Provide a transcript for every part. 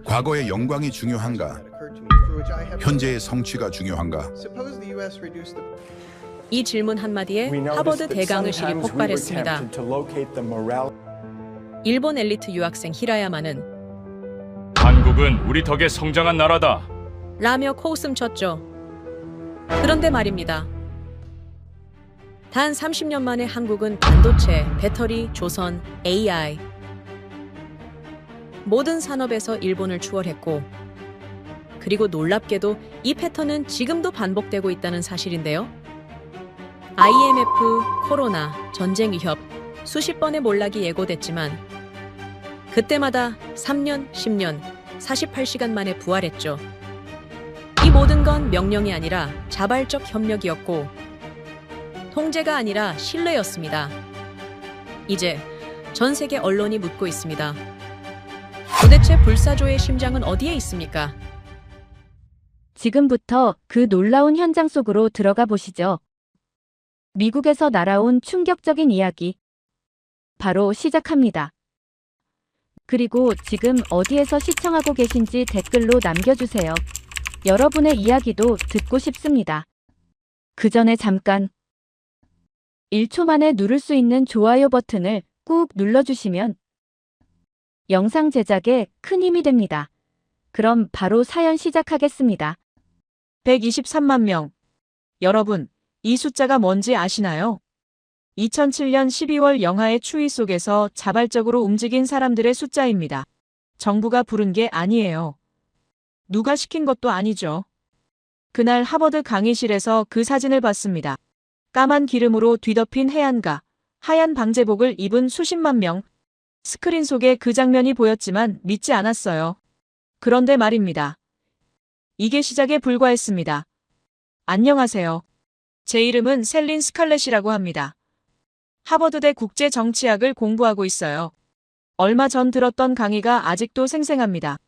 과거의 영광이 중요한가? 현재의 성취가 중요한가? 이 질문 한마디에 하버드 대강의실이 폭발했습니다. 일본 엘리트 유학생 히라야마는 한국은 우리 덕에 성장한 나라다 라며 코웃음 쳤죠. 그런데 말입니다. 단 30년 만에 한국은 반도체, 배터리, 조선, AI 모든 산업에서 일본을 추월했고, 그리고 놀랍게도 이 패턴은 지금도 반복되고 있다는 사실인데요. IMF, 코로나, 전쟁 위협, 수십 번의 몰락이 예고됐지만 그때마다 3년, 10년, 48시간 만에 부활했죠. 이 모든 건 명령이 아니라 자발적 협력이었고 통제가 아니라 신뢰였습니다. 이제 전 세계 언론이 묻고 있습니다. 도대체 불사조의 심장은 어디에 있습니까? 지금부터 그 놀라운 현장 속으로 들어가 보시죠. 미국에서 날아온 충격적인 이야기. 바로 시작합니다. 그리고 지금 어디에서 시청하고 계신지 댓글로 남겨주세요. 여러분의 이야기도 듣고 싶습니다. 그 전에 잠깐 1초 만에 누를 수 있는 좋아요 버튼을 꾹 눌러주시면 영상 제작에 큰 힘이 됩니다. 그럼 바로 사연 시작하겠습니다. 123만 명. 여러분, 이 숫자가 뭔지 아시나요? 2007년 12월 영하의 추위 속에서 자발적으로 움직인 사람들의 숫자입니다. 정부가 부른 게 아니에요. 누가 시킨 것도 아니죠. 그날 하버드 강의실에서 그 사진을 봤습니다. 까만 기름으로 뒤덮인 해안가, 하얀 방제복을 입은 수십만 명. 스크린 속에 그 장면이 보였지만 믿지 않았어요. 그런데 말입니다. 이게 시작에 불과했습니다. 안녕하세요. 제 이름은 셀린 스칼렛이라고 합니다. 하버드대 국제정치학을 공부하고 있어요. 얼마 전 들었던 강의가 아직도 생생합니다.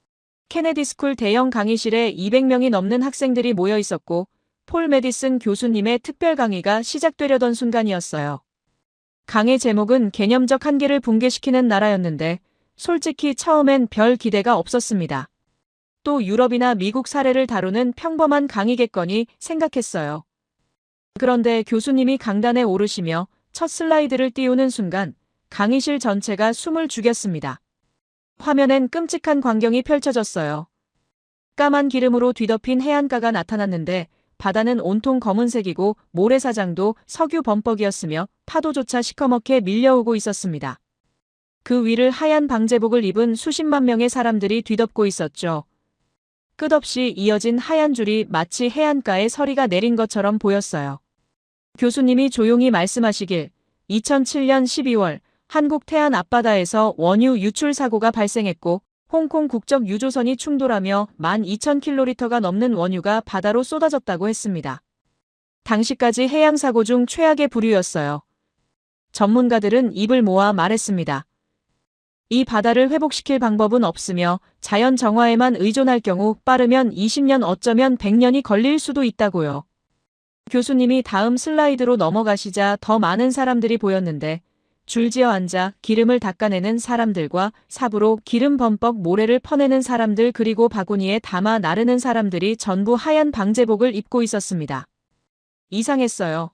케네디 스쿨 대형 강의실에 200명이 넘는 학생들이 모여 있었고 폴 메디슨 교수님의 특별 강의가 시작되려던 순간이었어요. 강의 제목은 개념적 한계를 붕괴시키는 나라였는데 솔직히 처음엔 별 기대가 없었습니다. 또 유럽이나 미국 사례를 다루는 평범한 강의겠거니 생각했어요. 그런데 교수님이 강단에 오르시며 첫 슬라이드를 띄우는 순간 강의실 전체가 숨을 죽였습니다. 화면엔 끔찍한 광경이 펼쳐졌어요. 까만 기름으로 뒤덮인 해안가가 나타났는데 바다는 온통 검은색이고 모래사장도 석유 범벅이었으며 파도조차 시커멓게 밀려오고 있었습니다. 그 위를 하얀 방제복을 입은 수십만 명의 사람들이 뒤덮고 있었죠. 끝없이 이어진 하얀 줄이 마치 해안가에 서리가 내린 것처럼 보였어요. 교수님이 조용히 말씀하시길 2007년 12월 한국 태안 앞바다에서 원유 유출 사고가 발생했고 홍콩 국적 유조선이 충돌하며 12,000km 넘는 원유가 바다로 쏟아졌다고 했습니다. 당시까지 해양사고 중 최악의 부류였어요. 전문가들은 입을 모아 말했습니다. 이 바다를 회복시킬 방법은 없으며 자연 정화에만 의존할 경우 빠르면 20년 어쩌면 100년이 걸릴 수도 있다고요. 교수님이 다음 슬라이드로 넘어가시자 더 많은 사람들이 보였는데 줄지어 앉아 기름을 닦아내는 사람들과 삽으로 기름 범벅 모래를 퍼내는 사람들 그리고 바구니에 담아 나르는 사람들이 전부 하얀 방제복을 입고 있었습니다. 이상했어요.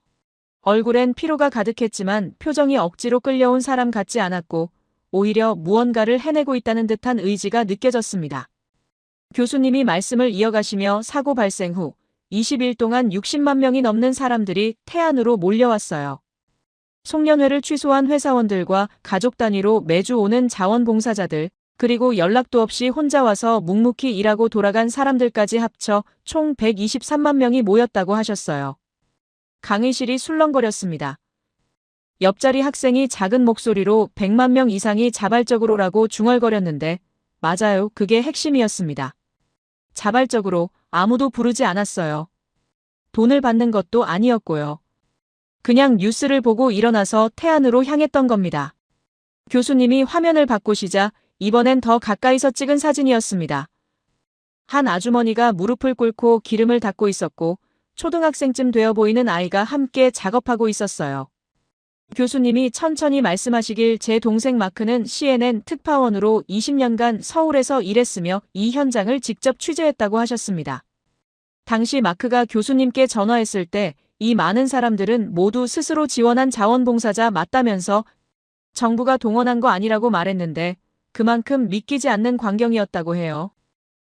얼굴엔 피로가 가득했지만 표정이 억지로 끌려온 사람 같지 않았고 오히려 무언가를 해내고 있다는 듯한 의지가 느껴졌습니다. 교수님이 말씀을 이어가시며 사고 발생 후 20일 동안 60만 명이 넘는 사람들이 태안으로 몰려왔어요. 송년회를 취소한 회사원들과 가족 단위로 매주 오는 자원봉사자들, 그리고 연락도 없이 혼자 와서 묵묵히 일하고 돌아간 사람들까지 합쳐 총 123만 명이 모였다고 하셨어요. 강의실이 술렁거렸습니다. 옆자리 학생이 작은 목소리로 100만 명 이상이 자발적으로라고 중얼거렸는데 맞아요, 그게 핵심이었습니다. 자발적으로 아무도 부르지 않았어요. 돈을 받는 것도 아니었고요. 그냥 뉴스를 보고 일어나서 태안으로 향했던 겁니다. 교수님이 화면을 바꾸시자 이번엔 더 가까이서 찍은 사진이었습니다. 한 아주머니가 무릎을 꿇고 기름을 닦고 있었고 초등학생쯤 되어 보이는 아이가 함께 작업하고 있었어요. 교수님이 천천히 말씀하시길 제 동생 마크는 CNN 특파원으로 20년간 서울에서 일했으며 이 현장을 직접 취재했다고 하셨습니다. 당시 마크가 교수님께 전화했을 때 이 많은 사람들은 모두 스스로 지원한 자원봉사자 맞다면서 정부가 동원한 거 아니라고 말했는데 그만큼 믿기지 않는 광경이었다고 해요.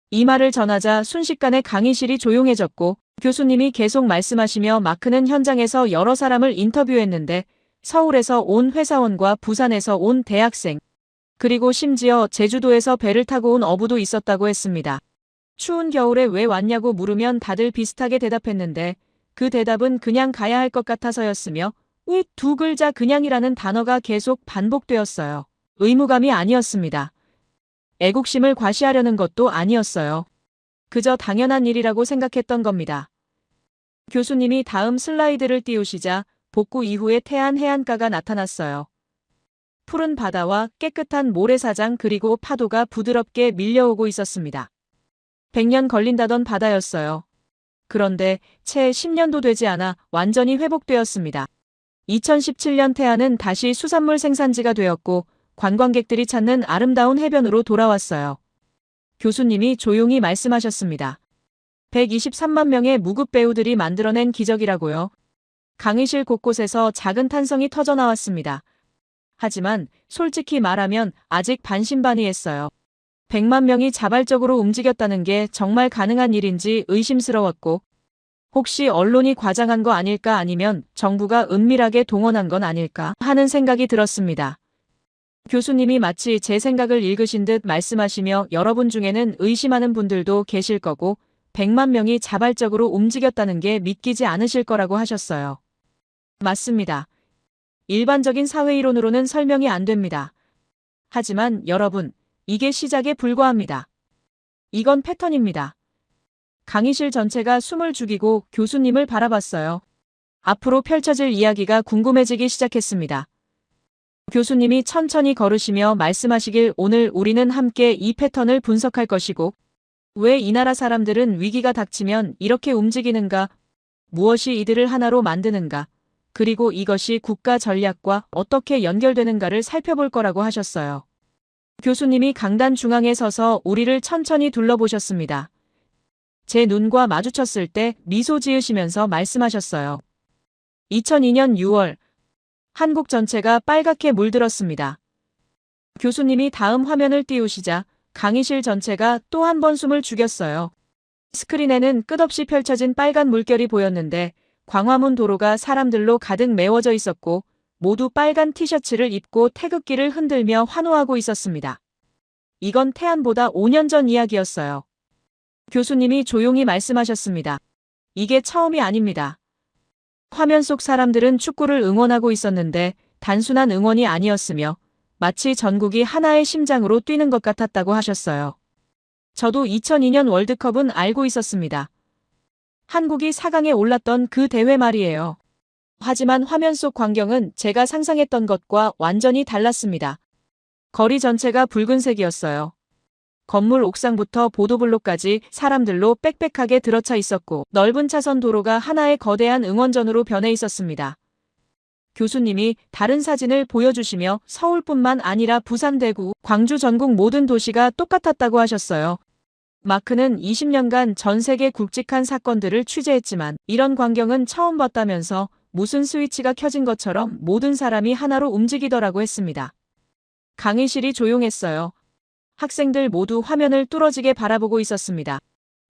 이 말을 전하자 순식간에 강의실이 조용해졌고 교수님이 계속 말씀하시며 마크는 현장에서 여러 사람을 인터뷰했는데 서울에서 온 회사원과 부산에서 온 대학생, 그리고 심지어 제주도에서 배를 타고 온 어부도 있었다고 했습니다. 추운 겨울에 왜 왔냐고 물으면 다들 비슷하게 대답했는데 그 대답은 그냥 가야 할 것 같아서였으며 이 두 글자 그냥이라는 단어가 계속 반복되었어요. 의무감이 아니었습니다. 애국심을 과시하려는 것도 아니었어요. 그저 당연한 일이라고 생각했던 겁니다. 교수님이 다음 슬라이드를 띄우시자 복구 이후의 태안 해안가가 나타났어요. 푸른 바다와 깨끗한 모래사장 그리고 파도가 부드럽게 밀려오고 있었습니다. 100년 걸린다던 바다였어요. 그런데 채 10년도 되지 않아 완전히 회복되었습니다. 2017년 태안은 다시 수산물 생산지가 되었고 관광객들이 찾는 아름다운 해변으로 돌아왔어요. 교수님이 조용히 말씀하셨습니다. 123만 명의 무급 배우들이 만들어낸 기적이라고요. 강의실 곳곳에서 작은 탄성이 터져나왔습니다. 하지만 솔직히 말하면 아직 반신반의했어요. 100만 명이 자발적으로 움직였다는 게 정말 가능한 일인지 의심스러웠고 혹시 언론이 과장한 거 아닐까 아니면 정부가 은밀하게 동원한 건 아닐까 하는 생각이 들었습니다. 교수님이 마치 제 생각을 읽으신 듯 말씀하시며 여러분 중에는 의심하는 분들도 계실 거고 100만 명이 자발적으로 움직였다는 게 믿기지 않으실 거라고 하셨어요. 맞습니다. 일반적인 사회이론으로는 설명이 안 됩니다. 하지만 여러분, 이게 시작에 불과합니다. 이건 패턴입니다. 강의실 전체가 숨을 죽이고 교수님을 바라봤어요. 앞으로 펼쳐질 이야기가 궁금해지기 시작했습니다. 교수님이 천천히 걸으시며 말씀하시길 오늘 우리는 함께 이 패턴을 분석할 것이고 왜 이 나라 사람들은 위기가 닥치면 이렇게 움직이는가, 무엇이 이들을 하나로 만드는가, 그리고 이것이 국가 전략과 어떻게 연결되는가를 살펴볼 거라고 하셨어요. 교수님이 강단 중앙에 서서 우리를 천천히 둘러보셨습니다. 제 눈과 마주쳤을 때 미소 지으시면서 말씀하셨어요. 2002년 6월, 한국 전체가 빨갛게 물들었습니다. 교수님이 다음 화면을 띄우시자 강의실 전체가 또 한 번 숨을 죽였어요. 스크린에는 끝없이 펼쳐진 빨간 물결이 보였는데 광화문 도로가 사람들로 가득 메워져 있었고 모두 빨간 티셔츠를 입고 태극기를 흔들며 환호하고 있었습니다. 이건 태안보다 5년 전 이야기였어요. 교수님이 조용히 말씀하셨습니다. 이게 처음이 아닙니다. 화면 속 사람들은 축구를 응원하고 있었는데 단순한 응원이 아니었으며 마치 전국이 하나의 심장으로 뛰는 것 같았다고 하셨어요. 저도 2002년 월드컵은 알고 있었습니다. 한국이 4강에 올랐던 그 대회 말이에요. 하지만 화면 속 광경은 제가 상상했던 것과 완전히 달랐습니다. 거리 전체가 붉은색이었어요. 건물 옥상부터 보도블록까지 사람들로 빽빽하게 들어차 있었고 넓은 차선 도로가 하나의 거대한 응원전으로 변해 있었습니다. 교수님이 다른 사진을 보여주시며 서울뿐만 아니라 부산, 대구, 광주 전국 모든 도시가 똑같았다고 하셨어요. 마크는 20년간 전 세계 굵직한 사건들을 취재했지만 이런 광경은 처음 봤다면서 무슨 스위치가 켜진 것처럼 모든 사람이 하나로 움직이더라고 했습니다. 강의실이 조용했어요. 학생들 모두 화면을 뚫어지게 바라보고 있었습니다.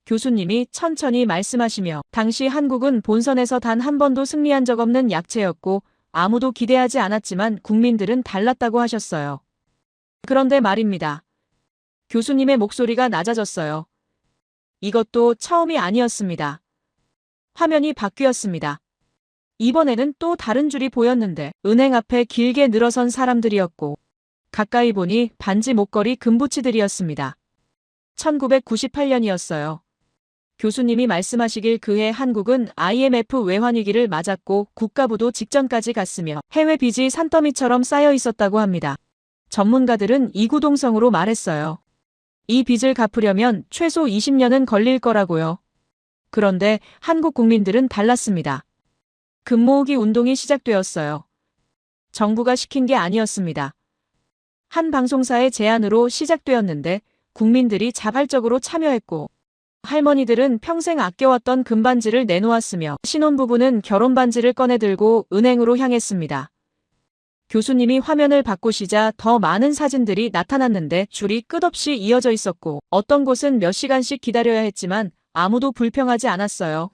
교수님이 천천히 말씀하시며 당시 한국은 본선에서 단 한 번도 승리한 적 없는 약체였고 아무도 기대하지 않았지만 국민들은 달랐다고 하셨어요. 그런데 말입니다. 교수님의 목소리가 낮아졌어요. 이것도 처음이 아니었습니다. 화면이 바뀌었습니다. 이번에는 또 다른 줄이 보였는데 은행 앞에 길게 늘어선 사람들이었고 가까이 보니 반지 목걸이 금부치들이었습니다. 1998년이었어요. 교수님이 말씀하시길 그해 한국은 IMF 외환위기를 맞았고 국가부도 직전까지 갔으며 해외 빚이 산더미처럼 쌓여 있었다고 합니다. 전문가들은 이구동성으로 말했어요. 이 빚을 갚으려면 최소 20년은 걸릴 거라고요. 그런데 한국 국민들은 달랐습니다. 금모으기 운동이 시작되었어요. 정부가 시킨 게 아니었습니다. 한 방송사의 제안으로 시작되었는데 국민들이 자발적으로 참여했고 할머니들은 평생 아껴왔던 금반지를 내놓았으며 신혼부부는 결혼반지를 꺼내들고 은행으로 향했습니다. 교수님이 화면을 바꾸시자 더 많은 사진들이 나타났는데 줄이 끝없이 이어져 있었고 어떤 곳은 몇 시간씩 기다려야 했지만 아무도 불평하지 않았어요.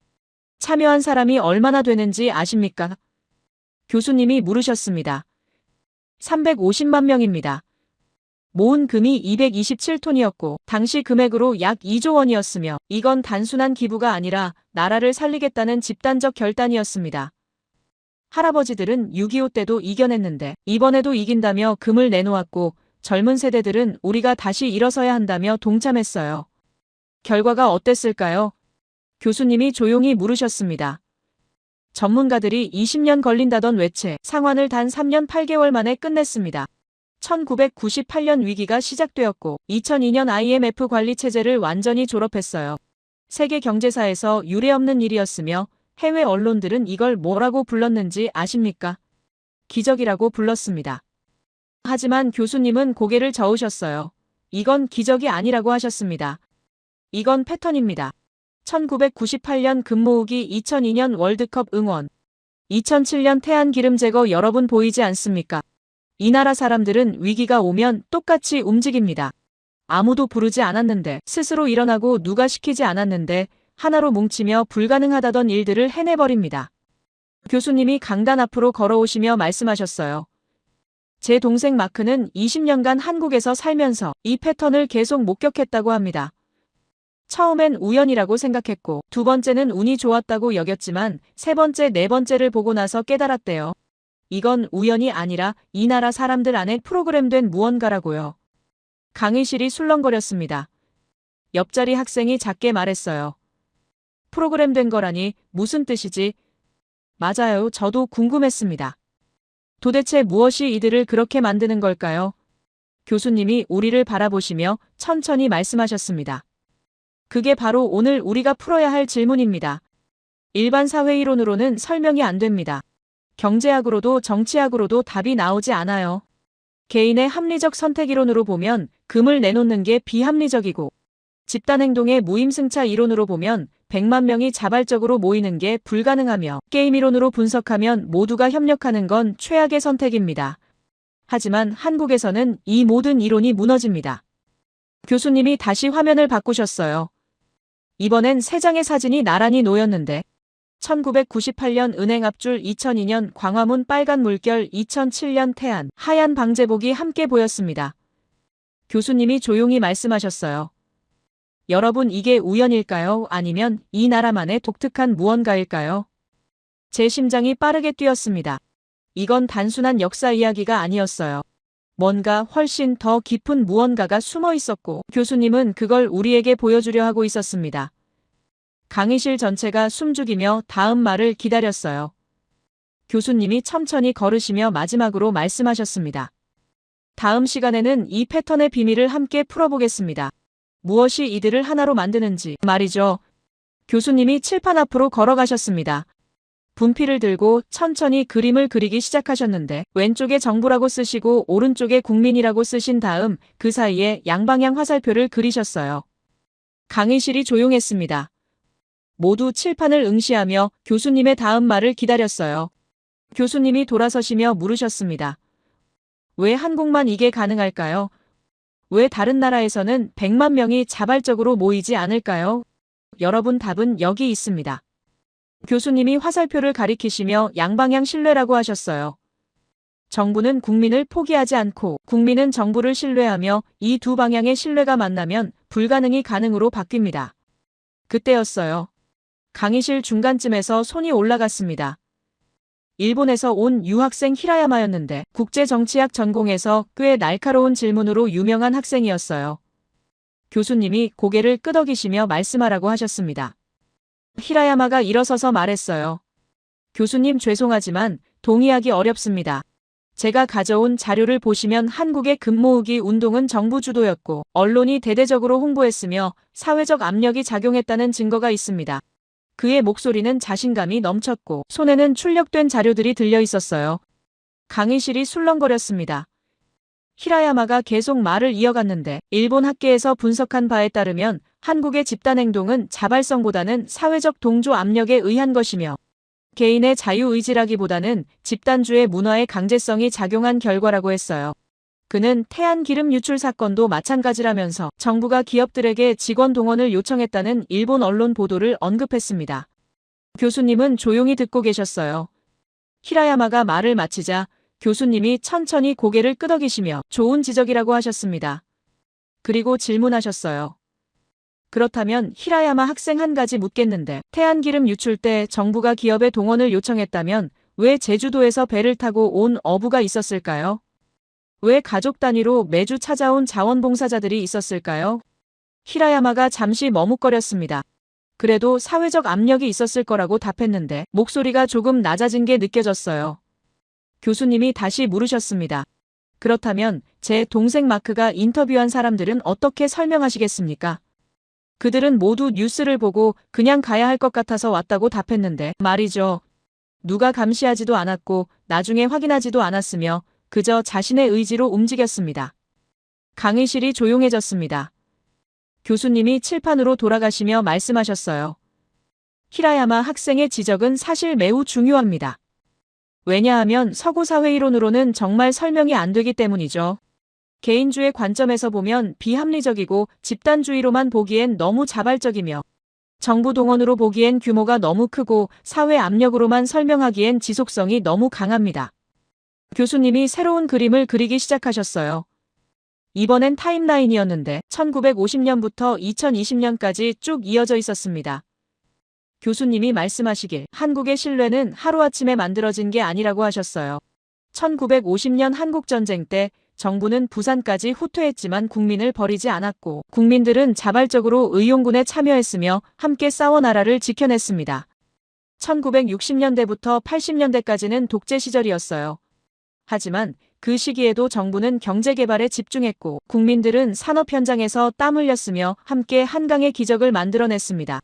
참여한 사람이 얼마나 되는지 아십니까? 교수님이 물으셨습니다. 350만 명입니다. 모은 금이 227톤이었고 당시 금액으로 약 2조 원이었으며 이건 단순한 기부가 아니라 나라를 살리겠다는 집단적 결단이었습니다. 할아버지들은 6.25 때도 이겨냈는데 이번에도 이긴다며 금을 내놓았고 젊은 세대들은 우리가 다시 일어서야 한다며 동참했어요. 결과가 어땠을까요? 교수님이 조용히 물으셨습니다. 전문가들이 20년 걸린다던 외채 상환을 단 3년 8개월 만에 끝냈습니다. 1998년 위기가 시작되었고 2002년 IMF 관리 체제를 완전히 졸업했어요. 세계 경제사에서 유례없는 일이었으며 해외 언론들은 이걸 뭐라고 불렀는지 아십니까? 기적이라고 불렀습니다. 하지만 교수님은 고개를 저으셨어요. 이건 기적이 아니라고 하셨습니다. 이건 패턴입니다. 1998년 금 모으기, 2002년 월드컵 응원, 2007년 태안 기름 제거 여러분 보이지 않습니까? 이 나라 사람들은 위기가 오면 똑같이 움직입니다. 아무도 부르지 않았는데 스스로 일어나고 누가 시키지 않았는데 하나로 뭉치며 불가능하다던 일들을 해내버립니다. 교수님이 강단 앞으로 걸어오시며 말씀하셨어요. 제 동생 마크는 20년간 한국에서 살면서 이 패턴을 계속 목격했다고 합니다. 처음엔 우연이라고 생각했고 두 번째는 운이 좋았다고 여겼지만 세 번째, 네 번째를 보고 나서 깨달았대요. 이건 우연이 아니라 이 나라 사람들 안에 프로그램된 무언가라고요. 강의실이 술렁거렸습니다. 옆자리 학생이 작게 말했어요. 프로그램된 거라니 무슨 뜻이지? 맞아요. 저도 궁금했습니다. 도대체 무엇이 이들을 그렇게 만드는 걸까요? 교수님이 우리를 바라보시며 천천히 말씀하셨습니다. 그게 바로 오늘 우리가 풀어야 할 질문입니다. 일반 사회 이론으로는 설명이 안 됩니다. 경제학으로도 정치학으로도 답이 나오지 않아요. 개인의 합리적 선택 이론으로 보면 금을 내놓는 게 비합리적이고 집단행동의 무임승차 이론으로 보면 100만 명이 자발적으로 모이는 게 불가능하며 게임 이론으로 분석하면 모두가 협력하는 건 최악의 선택입니다. 하지만 한국에서는 이 모든 이론이 무너집니다. 교수님이 다시 화면을 바꾸셨어요. 이번엔 세 장의 사진이 나란히 놓였는데 1998년 은행 앞줄, 2002년 광화문 빨간 물결, 2007년 태안 하얀 방제복이 함께 보였습니다. 교수님이 조용히 말씀하셨어요. 여러분, 이게 우연일까요? 아니면 이 나라만의 독특한 무언가일까요? 제 심장이 빠르게 뛰었습니다. 이건 단순한 역사 이야기가 아니었어요. 뭔가 훨씬 더 깊은 무언가가 숨어 있었고 교수님은 그걸 우리에게 보여주려 하고 있었습니다. 강의실 전체가 숨죽이며 다음 말을 기다렸어요. 교수님이 천천히 걸으시며 마지막으로 말씀하셨습니다. 다음 시간에는 이 패턴의 비밀을 함께 풀어보겠습니다. 무엇이 이들을 하나로 만드는지 말이죠. 교수님이 칠판 앞으로 걸어가셨습니다. 분필을 들고 천천히 그림을 그리기 시작하셨는데 왼쪽에 정부라고 쓰시고 오른쪽에 국민이라고 쓰신 다음 그 사이에 양방향 화살표를 그리셨어요. 강의실이 조용했습니다. 모두 칠판을 응시하며 교수님의 다음 말을 기다렸어요. 교수님이 돌아서시며 물으셨습니다. 왜 한국만 이게 가능할까요? 왜 다른 나라에서는 100만 명이 자발적으로 모이지 않을까요? 여러분, 답은 여기 있습니다. 교수님이 화살표를 가리키시며 양방향 신뢰라고 하셨어요. 정부는 국민을 포기하지 않고 국민은 정부를 신뢰하며 이 두 방향의 신뢰가 만나면 불가능이 가능으로 바뀝니다. 그때였어요. 강의실 중간쯤에서 손이 올라갔습니다. 일본에서 온 유학생 히라야마였는데 국제정치학 전공에서 꽤 날카로운 질문으로 유명한 학생이었어요. 교수님이 고개를 끄덕이시며 말씀하라고 하셨습니다. 히라야마가 일어서서 말했어요. 교수님, 죄송하지만 동의하기 어렵습니다. 제가 가져온 자료를 보시면 한국의 금 모으기 운동은 정부 주도였고 언론이 대대적으로 홍보했으며 사회적 압력이 작용했다는 증거가 있습니다. 그의 목소리는 자신감이 넘쳤고 손에는 출력된 자료들이 들려 있었어요. 강의실이 술렁거렸습니다. 히라야마가 계속 말을 이어갔는데 일본 학계에서 분석한 바에 따르면 한국의 집단 행동은 자발성보다는 사회적 동조 압력에 의한 것이며 개인의 자유의지라기보다는 집단주의 문화의 강제성이 작용한 결과라고 했어요. 그는 태안기름 유출 사건도 마찬가지라면서 정부가 기업들에게 직원 동원을 요청했다는 일본 언론 보도를 언급했습니다. 교수님은 조용히 듣고 계셨어요. 히라야마가 말을 마치자 교수님이 천천히 고개를 끄덕이시며 좋은 지적이라고 하셨습니다. 그리고 질문하셨어요. 그렇다면 히라야마 학생 한 가지 묻겠는데 태안기름 유출 때 정부가 기업의 동원을 요청했다면 왜 제주도에서 배를 타고 온 어부가 있었을까요? 왜 가족 단위로 매주 찾아온 자원봉사자들이 있었을까요? 히라야마가 잠시 머뭇거렸습니다. 그래도 사회적 압력이 있었을 거라고 답했는데 목소리가 조금 낮아진 게 느껴졌어요. 교수님이 다시 물으셨습니다. 그렇다면 제 동생 마크가 인터뷰한 사람들은 어떻게 설명하시겠습니까? 그들은 모두 뉴스를 보고 그냥 가야 할 것 같아서 왔다고 답했는데 말이죠. 누가 감시하지도 않았고 나중에 확인하지도 않았으며 그저 자신의 의지로 움직였습니다. 강의실이 조용해졌습니다. 교수님이 칠판으로 돌아가시며 말씀하셨어요. 히라야마 학생의 지적은 사실 매우 중요합니다. 왜냐하면 서구사회 이론으로는 정말 설명이 안 되기 때문이죠. 개인주의 관점에서 보면 비합리적이고 집단주의로만 보기엔 너무 자발적이며 정부 동원으로 보기엔 규모가 너무 크고 사회 압력으로만 설명하기엔 지속성이 너무 강합니다. 교수님이 새로운 그림을 그리기 시작하셨어요. 이번엔 타임라인이었는데 1950년부터 2020년까지 쭉 이어져 있었습니다. 교수님이 말씀하시길 한국의 신뢰는 하루아침에 만들어진 게 아니라고 하셨어요. 1950년 한국전쟁 때 정부는 부산까지 후퇴했지만 국민을 버리지 않았고 국민들은 자발적으로 의용군에 참여했으며 함께 싸워 나라를 지켜냈습니다. 1960년대부터 80년대까지는 독재 시절이었어요. 하지만 그 시기에도 정부는 경제개발에 집중했고 국민들은 산업 현장에서 땀 흘렸으며 함께 한강의 기적을 만들어냈습니다.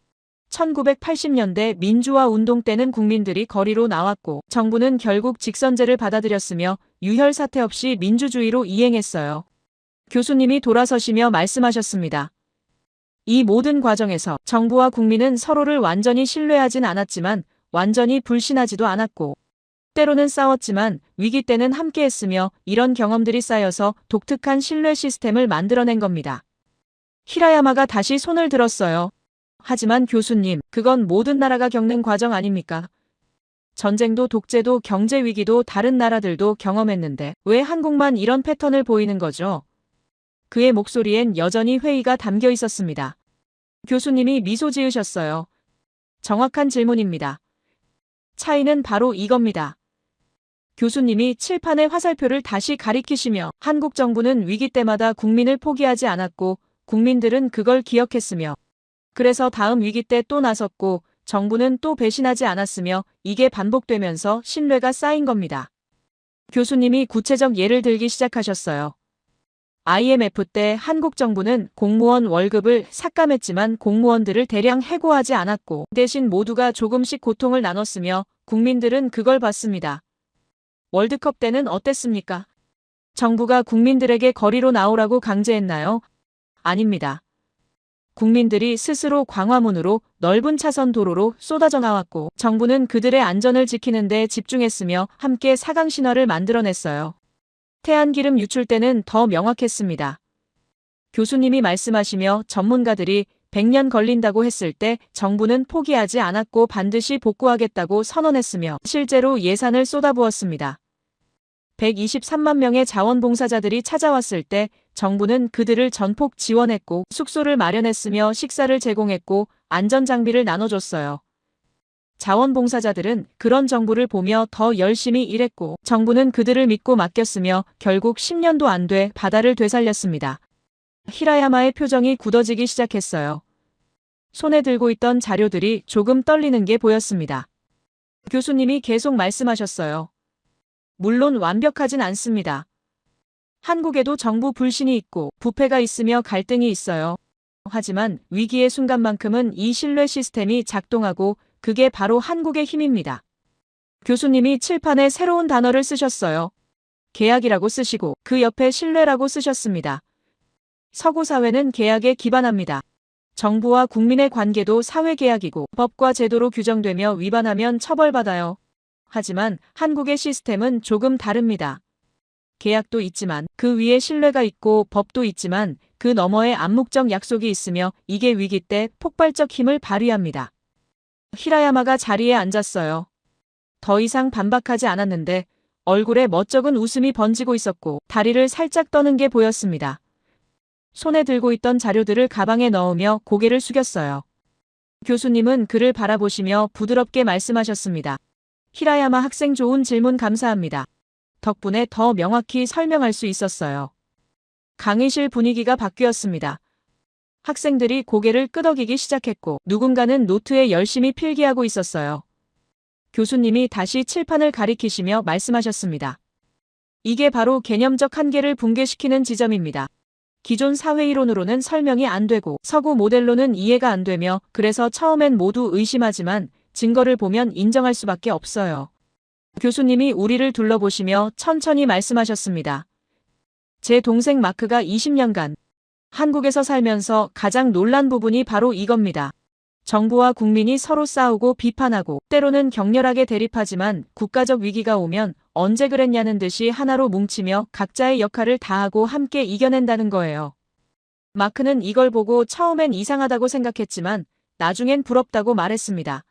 1980년대 민주화 운동 때는 국민들이 거리로 나왔고 정부는 결국 직선제를 받아들였으며 유혈 사태 없이 민주주의로 이행했어요. 교수님이 돌아서시며 말씀하셨습니다. 이 모든 과정에서 정부와 국민은 서로를 완전히 신뢰하진 않았지만 완전히 불신하지도 않았고 때로는 싸웠지만 위기 때는 함께했으며 이런 경험들이 쌓여서 독특한 신뢰 시스템을 만들어낸 겁니다. 히라야마가 다시 손을 들었어요. 하지만 교수님, 그건 모든 나라가 겪는 과정 아닙니까? 전쟁도 독재도 경제 위기도 다른 나라들도 경험했는데 왜 한국만 이런 패턴을 보이는 거죠? 그의 목소리엔 여전히 회의가 담겨 있었습니다. 교수님이 미소 지으셨어요. 정확한 질문입니다. 차이는 바로 이겁니다. 교수님이 칠판의 화살표를 다시 가리키시며 한국 정부는 위기 때마다 국민을 포기하지 않았고 국민들은 그걸 기억했으며 그래서 다음 위기 때 또 나섰고 정부는 또 배신하지 않았으며 이게 반복되면서 신뢰가 쌓인 겁니다. 교수님이 구체적 예를 들기 시작하셨어요. IMF 때 한국 정부는 공무원 월급을 삭감했지만 공무원들을 대량 해고하지 않았고 대신 모두가 조금씩 고통을 나눴으며 국민들은 그걸 봤습니다. 월드컵 때는 어땠습니까? 정부가 국민들에게 거리로 나오라고 강제했나요? 아닙니다. 국민들이 스스로 광화문으로 넓은 차선 도로로 쏟아져 나왔고 정부는 그들의 안전을 지키는 데 집중했으며 함께 사강 신화를 만들어냈어요. 태안기름 유출 때는 더 명확했습니다. 교수님이 말씀하시며 전문가들이 100년 걸린다고 했을 때 정부는 포기하지 않았고 반드시 복구하겠다고 선언했으며 실제로 예산을 쏟아부었습니다. 123만 명의 자원봉사자들이 찾아왔을 때 정부는 그들을 전폭 지원했고 숙소를 마련했으며 식사를 제공했고 안전장비를 나눠줬어요. 자원봉사자들은 그런 정부를 보며 더 열심히 일했고 정부는 그들을 믿고 맡겼으며 결국 10년도 안 돼 바다를 되살렸습니다. 히라야마의 표정이 굳어지기 시작했어요. 손에 들고 있던 자료들이 조금 떨리는 게 보였습니다. 교수님이 계속 말씀하셨어요. 물론 완벽하진 않습니다. 한국에도 정부 불신이 있고 부패가 있으며 갈등이 있어요. 하지만 위기의 순간만큼은 이 신뢰 시스템이 작동하고 그게 바로 한국의 힘입니다. 교수님이 칠판에 새로운 단어를 쓰셨어요. 계약이라고 쓰시고 그 옆에 신뢰라고 쓰셨습니다. 서구 사회는 계약에 기반합니다. 정부와 국민의 관계도 사회계약이고 법과 제도로 규정되며 위반하면 처벌받아요. 하지만 한국의 시스템은 조금 다릅니다. 계약도 있지만 그 위에 신뢰가 있고 법도 있지만 그 너머에 암묵적 약속이 있으며 이게 위기 때 폭발적 힘을 발휘합니다. 히라야마가 자리에 앉았어요. 더 이상 반박하지 않았는데 얼굴에 멋쩍은 웃음이 번지고 있었고 다리를 살짝 떠는 게 보였습니다. 손에 들고 있던 자료들을 가방에 넣으며 고개를 숙였어요. 교수님은 그를 바라보시며 부드럽게 말씀하셨습니다. 히라야마 학생 좋은 질문 감사합니다. 덕분에 더 명확히 설명할 수 있었어요. 강의실 분위기가 바뀌었습니다. 학생들이 고개를 끄덕이기 시작했고 누군가는 노트에 열심히 필기하고 있었어요. 교수님이 다시 칠판을 가리키시며 말씀하셨습니다. 이게 바로 개념적 한계를 붕괴시키는 지점입니다. 기존 사회이론으로는 설명이 안 되고 서구 모델로는 이해가 안 되며 그래서 처음엔 모두 의심하지만 증거를 보면 인정할 수밖에 없어요. 교수님이 우리를 둘러보시며 천천히 말씀하셨습니다. 제 동생 마크가 20년간 한국에서 살면서 가장 놀란 부분이 바로 이겁니다. 정부와 국민이 서로 싸우고 비판하고 때로는 격렬하게 대립하지만 국가적 위기가 오면 언제 그랬냐는 듯이 하나로 뭉치며 각자의 역할을 다하고 함께 이겨낸다는 거예요. 마크는 이걸 보고 처음엔 이상하다고 생각했지만 나중엔 부럽다고 말했습니다.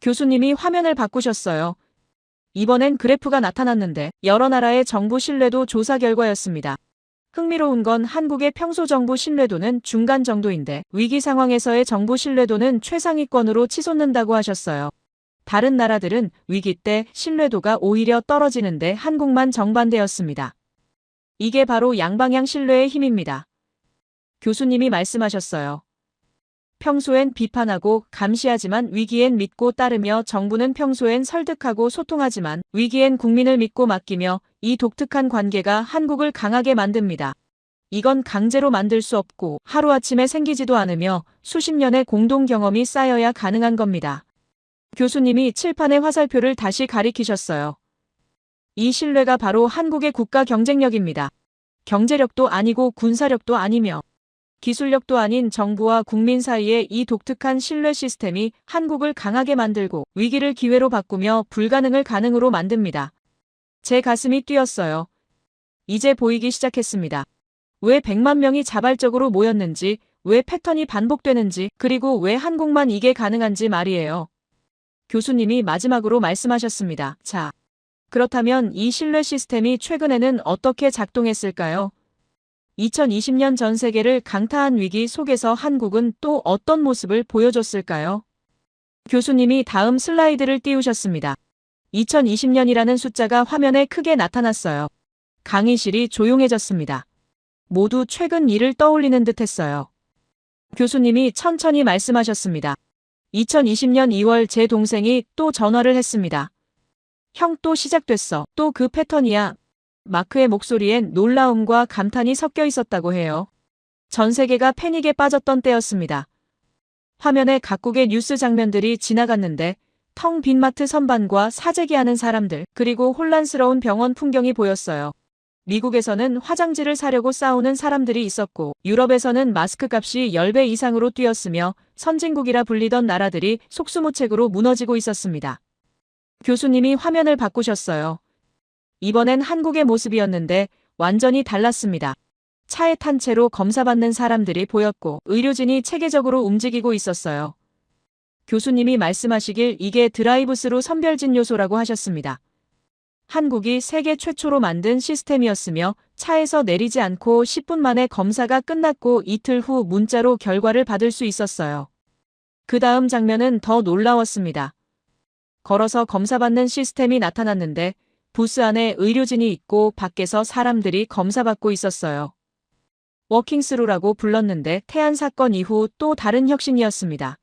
교수님이 화면을 바꾸셨어요. 이번엔 그래프가 나타났는데 여러 나라의 정부 신뢰도 조사 결과였습니다. 흥미로운 건 한국의 평소 정부 신뢰도는 중간 정도인데 위기 상황에서의 정부 신뢰도는 최상위권으로 치솟는다고 하셨어요. 다른 나라들은 위기 때 신뢰도가 오히려 떨어지는데 한국만 정반대였습니다. 이게 바로 양방향 신뢰의 힘입니다. 교수님이 말씀하셨어요. 평소엔 비판하고 감시하지만 위기엔 믿고 따르며 정부는 평소엔 설득하고 소통하지만 위기엔 국민을 믿고 맡기며 이 독특한 관계가 한국을 강하게 만듭니다. 이건 강제로 만들 수 없고 하루아침에 생기지도 않으며 수십 년의 공동 경험이 쌓여야 가능한 겁니다. 교수님이 칠판의 화살표를 다시 가리키셨어요. 이 신뢰가 바로 한국의 국가 경쟁력입니다. 경제력도 아니고 군사력도 아니며 기술력도 아닌 정부와 국민 사이의 이 독특한 신뢰 시스템이 한국을 강하게 만들고 위기를 기회로 바꾸며 불가능을 가능으로 만듭니다. 제 가슴이 뛰었어요. 이제 보이기 시작했습니다. 왜 100만 명이 자발적으로 모였는지, 왜 패턴이 반복되는지, 그리고 왜 한국만 이게 가능한지 말이에요. 교수님이 마지막으로 말씀하셨습니다. 자, 그렇다면 이 신뢰 시스템이 최근에는 어떻게 작동했을까요? 2020년 전 세계를 강타한 위기 속에서 한국은 또 어떤 모습을 보여줬을까요? 교수님이 다음 슬라이드를 띄우셨습니다. 2020년이라는 숫자가 화면에 크게 나타났어요. 강의실이 조용해졌습니다. 모두 최근 일을 떠올리는 듯 했어요. 교수님이 천천히 말씀하셨습니다. 2020년 2월 제 동생이 또 전화를 했습니다. 형 또 시작됐어. 또 그 패턴이야. 마크의 목소리엔 놀라움과 감탄이 섞여 있었다고 해요. 전 세계가 패닉에 빠졌던 때였습니다. 화면에 각국의 뉴스 장면들이 지나갔는데 텅 빈 마트 선반과 사재기하는 사람들, 그리고 혼란스러운 병원 풍경이 보였어요. 미국에서는 화장지를 사려고 싸우는 사람들이 있었고 유럽에서는 마스크 값이 10배 이상으로 뛰었으며 선진국이라 불리던 나라들이 속수무책으로 무너지고 있었습니다. 교수님이 화면을 바꾸셨어요. 이번엔 한국의 모습이었는데 완전히 달랐습니다. 차에 탄 채로 검사받는 사람들이 보였고 의료진이 체계적으로 움직이고 있었어요. 교수님이 말씀하시길 이게 드라이브스루 선별진 요소라고 하셨습니다. 한국이 세계 최초로 만든 시스템이었으며 차에서 내리지 않고 10분 만에 검사가 끝났고 이틀 후 문자로 결과를 받을 수 있었어요. 그 다음 장면은 더 놀라웠습니다. 걸어서 검사받는 시스템이 나타났는데 부스 안에 의료진이 있고 밖에서 사람들이 검사받고 있었어요. 워킹스루라고 불렀는데 태안 사건 이후 또 다른 혁신이었습니다.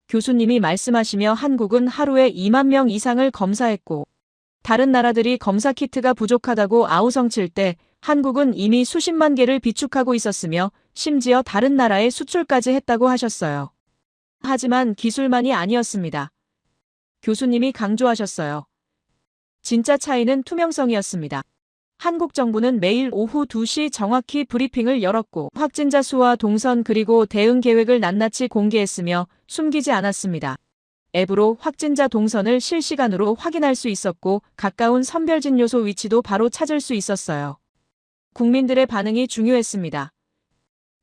교수님이 말씀하시며 한국은 하루에 2만 명 이상을 검사했고 다른 나라들이 검사 키트가 부족하다고 아우성칠 때 한국은 이미 수십만 개를 비축하고 있었으며 심지어 다른 나라에 수출까지 했다고 하셨어요. 하지만 기술만이 아니었습니다. 교수님이 강조하셨어요. 진짜 차이는 투명성이었습니다. 한국 정부는 매일 오후 2시 정확히 브리핑을 열었고 확진자 수와 동선 그리고 대응 계획을 낱낱이 공개했으며 숨기지 않았습니다. 앱으로 확진자 동선을 실시간으로 확인할 수 있었고 가까운 선별진 요소 위치도 바로 찾을 수 있었어요. 국민들의 반응이 중요했습니다.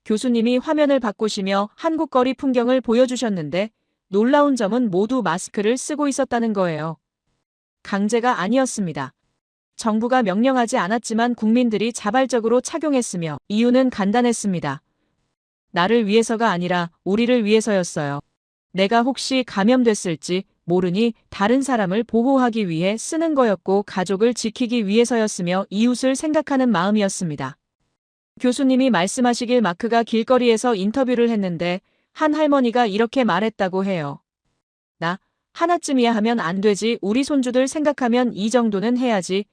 교수님이 화면을 바꾸시며 한국 거리 풍경을 보여주셨는데 놀라운 점은 모두 마스크를 쓰고 있었다는 거예요. 강제가 아니었습니다. 정부가 명령하지 않았지만 국민들이 자발적으로 착용했으며 이유는 간단했습니다. 나를 위해서가 아니라 우리를 위해서였어요. 내가 혹시 감염됐을지 모르니 다른 사람을 보호하기 위해 쓰는 거였고 가족을 지키기 위해서였으며 이웃을 생각하는 마음이었습니다. 교수님이 말씀하시길 마크가 길거리에서 인터뷰를 했는데 한 할머니가 이렇게 말했다고 해요. 나 하나쯤이야 하면 안 되지. 우리 손주들 생각하면 이 정도는 해야지.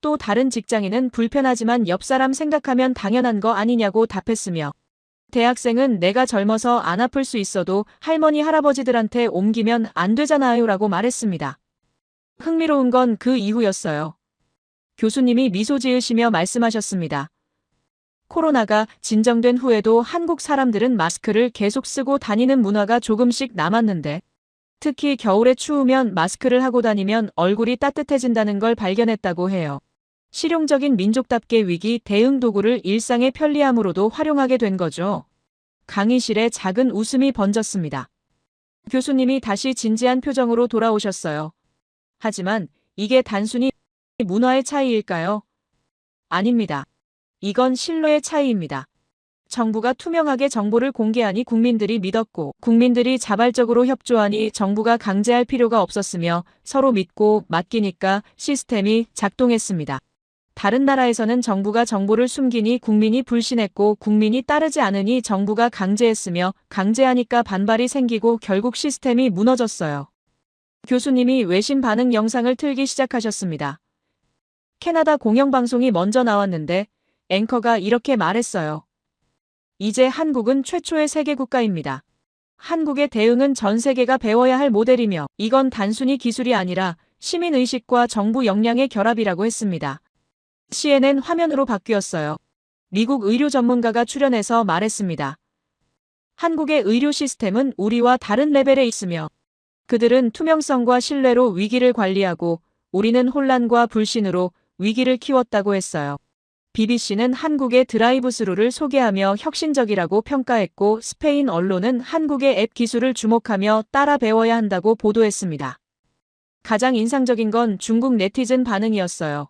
또 다른 직장인은 불편하지만 옆 사람 생각하면 당연한 거 아니냐고 답했으며 대학생은 내가 젊어서 안 아플 수 있어도 할머니 할아버지들한테 옮기면 안 되잖아요 라고 말했습니다. 흥미로운 건 그 이후였어요. 교수님이 미소 지으시며 말씀하셨습니다. 코로나가 진정된 후에도 한국 사람들은 마스크를 계속 쓰고 다니는 문화가 조금씩 남았는데 특히 겨울에 추우면 마스크를 하고 다니면 얼굴이 따뜻해진다는 걸 발견했다고 해요. 실용적인 민족답게 위기 대응 도구를 일상의 편리함으로도 활용하게 된 거죠. 강의실에 작은 웃음이 번졌습니다. 교수님이 다시 진지한 표정으로 돌아오셨어요. 하지만 이게 단순히 문화의 차이일까요? 아닙니다. 이건 신뢰의 차이입니다. 정부가 투명하게 정보를 공개하니 국민들이 믿었고 국민들이 자발적으로 협조하니 정부가 강제할 필요가 없었으며 서로 믿고 맡기니까 시스템이 작동했습니다. 다른 나라에서는 정부가 정보를 숨기니 국민이 불신했고 국민이 따르지 않으니 정부가 강제했으며 강제하니까 반발이 생기고 결국 시스템이 무너졌어요. 교수님이 외신 반응 영상을 틀기 시작하셨습니다. 캐나다 공영방송이 먼저 나왔는데 앵커가 이렇게 말했어요. 이제 한국은 최초의 세계 국가입니다. 한국의 대응은 전 세계가 배워야 할 모델이며 이건 단순히 기술이 아니라 시민의식과 정부 역량의 결합이라고 했습니다. CNN 화면으로 바뀌었어요. 미국 의료 전문가가 출연해서 말했습니다. 한국의 의료 시스템은 우리와 다른 레벨에 있으며 그들은 투명성과 신뢰로 위기를 관리하고 우리는 혼란과 불신으로 위기를 키웠다고 했어요. BBC는 한국의 드라이브스루를 소개하며 혁신적이라고 평가했고 스페인 언론은 한국의 앱 기술을 주목하며 따라 배워야 한다고 보도했습니다. 가장 인상적인 건 중국 네티즌 반응이었어요.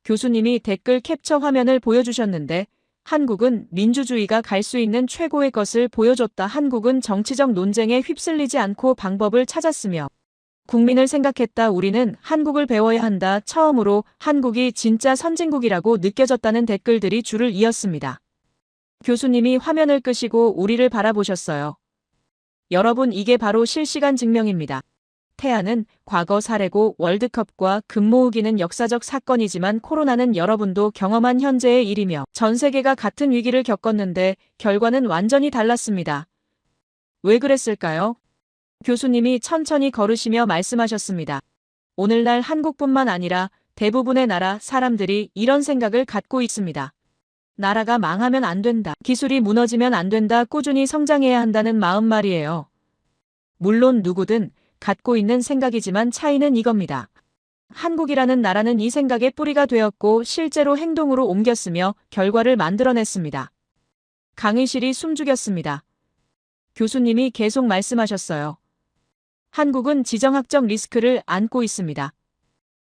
교수님이 댓글 캡처 화면을 보여주셨는데 한국은 민주주의가 갈 수 있는 최고의 것을 보여줬다. 한국은 정치적 논쟁에 휩쓸리지 않고 방법을 찾았으며 국민을 생각했다. 우리는 한국을 배워야 한다. 처음으로 한국이 진짜 선진국이라고 느껴졌다는 댓글들이 줄을 이었습니다. 교수님이 화면을 끄시고 우리를 바라보셨어요. 여러분, 이게 바로 실시간 증명입니다. 태아는 과거 사례고 월드컵과 금 모으기는 역사적 사건이지만 코로나는 여러분도 경험한 현재의 일이며 전 세계가 같은 위기를 겪었는데 결과는 완전히 달랐습니다. 왜 그랬을까요? 교수님이 천천히 걸으시며 말씀하셨습니다. 오늘날 한국뿐만 아니라 대부분의 나라 사람들이 이런 생각을 갖고 있습니다. 나라가 망하면 안 된다. 기술이 무너지면 안 된다. 꾸준히 성장해야 한다는 마음 말이에요. 물론 누구든 갖고 있는 생각이지만 차이는 이겁니다. 한국이라는 나라는 이 생각의 뿌리가 되었고 실제로 행동으로 옮겼으며 결과를 만들어냈습니다. 강의실이 숨죽였습니다. 교수님이 계속 말씀하셨어요. 한국은 지정학적 리스크를 안고 있습니다.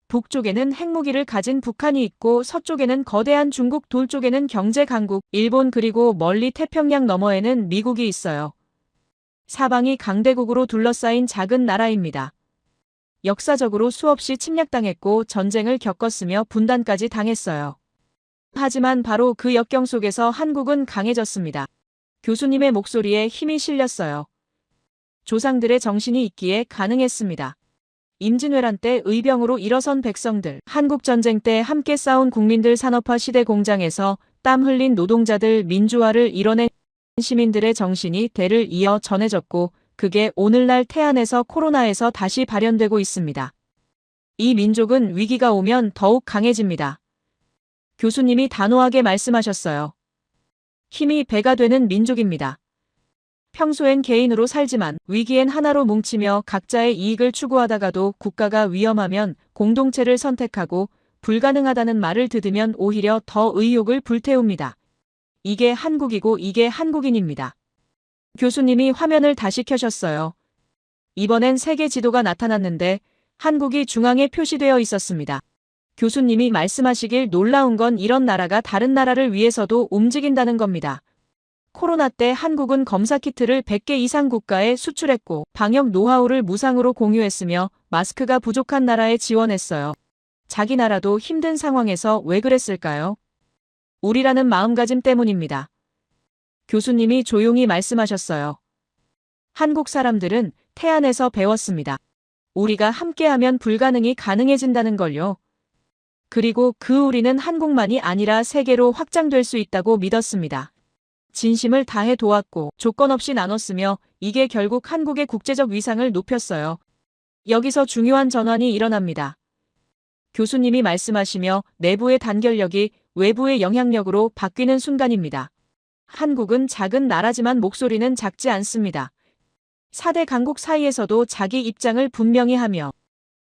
북쪽에는 핵무기를 가진 북한이 있고 서쪽에는 거대한 중국, 동쪽에는 경제 강국, 일본 그리고 멀리 태평양 너머에는 미국이 있어요. 사방이 강대국으로 둘러싸인 작은 나라입니다. 역사적으로 수없이 침략당했고 전쟁을 겪었으며 분단까지 당했어요. 하지만 바로 그 역경 속에서 한국은 강해졌습니다. 교수님의 목소리에 힘이 실렸어요. 조상들의 정신이 있기에 가능했습니다. 임진왜란 때 의병으로 일어선 백성들, 한국전쟁 때 함께 싸운 국민들, 산업화 시대 공장에서 땀 흘린 노동자들, 민주화를 이뤄낸 시민들의 정신이 대를 이어 전해졌고 그게 오늘날 태안에서 코로나에서 다시 발현되고 있습니다. 이 민족은 위기가 오면 더욱 강해집니다. 교수님이 단호하게 말씀하셨어요. 힘이 배가 되는 민족입니다. 평소엔 개인으로 살지만 위기엔 하나로 뭉치며 각자의 이익을 추구하다가도 국가가 위험하면 공동체를 선택하고 불가능하다는 말을 들으면 오히려 더 의욕을 불태웁니다. 이게 한국이고 이게 한국인입니다. 교수님이 화면을 다시 켜셨어요. 이번엔 세계 지도가 나타났는데 한국이 중앙에 표시되어 있었습니다. 교수님이 말씀하시길 놀라운 건 이런 나라가 다른 나라를 위해서도 움직인다는 겁니다. 코로나 때 한국은 검사키트를 100개 이상 국가에 수출했고 방역 노하우를 무상으로 공유했으며 마스크가 부족한 나라에 지원했어요. 자기 나라도 힘든 상황에서 왜 그랬을까요? 우리라는 마음가짐 때문입니다. 교수님이 조용히 말씀하셨어요. 한국 사람들은 태안에서 배웠습니다. 우리가 함께하면 불가능이 가능해진다는 걸요. 그리고 그 우리는 한국만이 아니라 세계로 확장될 수 있다고 믿었습니다. 진심을 다해 도왔고 조건 없이 나눴으며 이게 결국 한국의 국제적 위상을 높였어요. 여기서 중요한 전환이 일어납니다. 교수님이 말씀하시며 내부의 단결력이 외부의 영향력으로 바뀌는 순간입니다. 한국은 작은 나라지만 목소리는 작지 않습니다. 4대 강국 사이에서도 자기 입장을 분명히 하며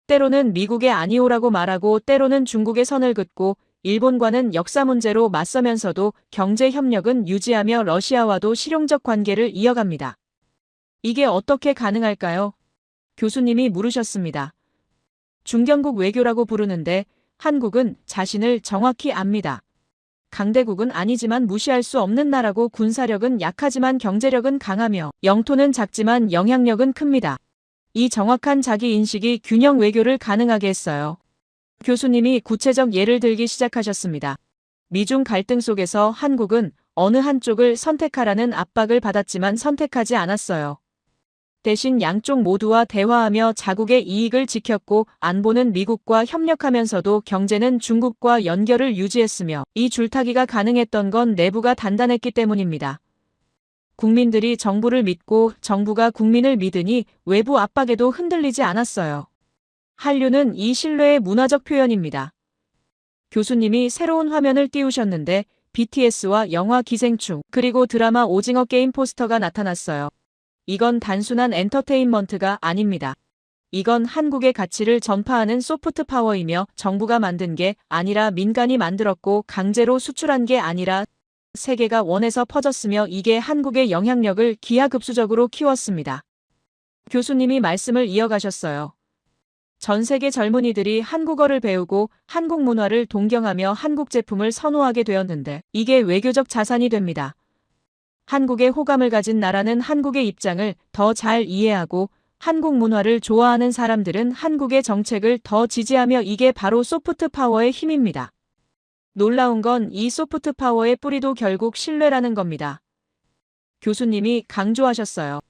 때로는 미국의 아니오라고 말하고 때로는 중국의 선을 긋고 일본과는 역사 문제로 맞서면서도 경제 협력은 유지하며 러시아와도 실용적 관계를 이어갑니다. 이게 어떻게 가능할까요? 교수님이 물으셨습니다. 중견국 외교라고 부르는데 한국은 자신을 정확히 압니다. 강대국은 아니지만 무시할 수 없는 나라고 군사력은 약하지만 경제력은 강하며 영토는 작지만 영향력은 큽니다. 이 정확한 자기 인식이 균형 외교를 가능하게 했어요. 교수님이 구체적 예를 들기 시작하셨습니다. 미중 갈등 속에서 한국은 어느 한쪽을 선택하라는 압박을 받았지만 선택하지 않았어요. 대신 양쪽 모두와 대화하며 자국의 이익을 지켰고 안보는 미국과 협력하면서도 경제는 중국과 연결을 유지했으며 이 줄타기가 가능했던 건 내부가 단단했기 때문입니다. 국민들이 정부를 믿고 정부가 국민을 믿으니 외부 압박에도 흔들리지 않았어요. 한류는 이 신뢰의 문화적 표현입니다. 교수님이 새로운 화면을 띄우셨는데 BTS와 영화 기생충 그리고 드라마 오징어 게임 포스터가 나타났어요. 이건 단순한 엔터테인먼트가 아닙니다. 이건 한국의 가치를 전파하는 소프트 파워이며 정부가 만든 게 아니라 민간이 만들었고 강제로 수출한 게 아니라 세계가 원해서 퍼졌으며 이게 한국의 영향력을 기하급수적으로 키웠습니다. 교수님이 말씀을 이어가셨어요. 전 세계 젊은이들이 한국어를 배우고 한국 문화를 동경하며 한국 제품을 선호하게 되었는데 이게 외교적 자산이 됩니다. 한국에 호감을 가진 나라는 한국의 입장을 더 잘 이해하고 한국 문화를 좋아하는 사람들은 한국의 정책을 더 지지하며 이게 바로 소프트 파워의 힘입니다. 놀라운 건 이 소프트 파워의 뿌리도 결국 신뢰라는 겁니다. 교수님이 강조하셨어요.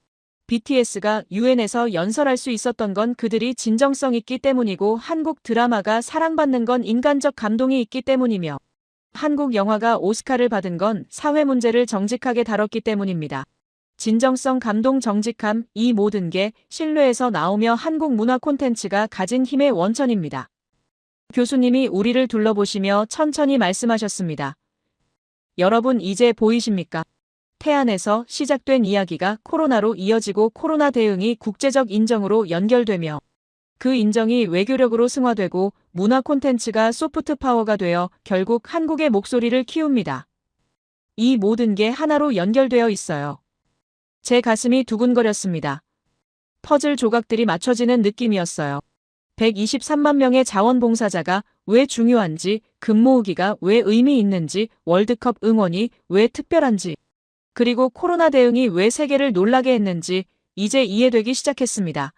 BTS가 UN에서 연설할 수 있었던 건 그들이 진정성 있기 때문이고 한국 드라마가 사랑받는 건 인간적 감동이 있기 때문이며 한국 영화가 오스카를 받은 건 사회 문제를 정직하게 다뤘기 때문입니다. 진정성, 감동, 정직함, 이 모든 게 신뢰에서 나오며 한국 문화 콘텐츠가 가진 힘의 원천입니다. 교수님이 우리를 둘러보시며 천천히 말씀하셨습니다. 여러분 이제 보이십니까? 태안에서 시작된 이야기가 코로나로 이어지고 코로나 대응이 국제적 인정으로 연결되며 그 인정이 외교력으로 승화되고 문화 콘텐츠가 소프트 파워가 되어 결국 한국의 목소리를 키웁니다. 이 모든 게 하나로 연결되어 있어요. 제 가슴이 두근거렸습니다. 퍼즐 조각들이 맞춰지는 느낌이었어요. 123만 명의 자원봉사자가 왜 중요한지, 금 모으기가 왜 의미 있는지, 월드컵 응원이 왜 특별한지, 그리고 코로나 대응이 왜 세계를 놀라게 했는지 이제 이해되기 시작했습니다.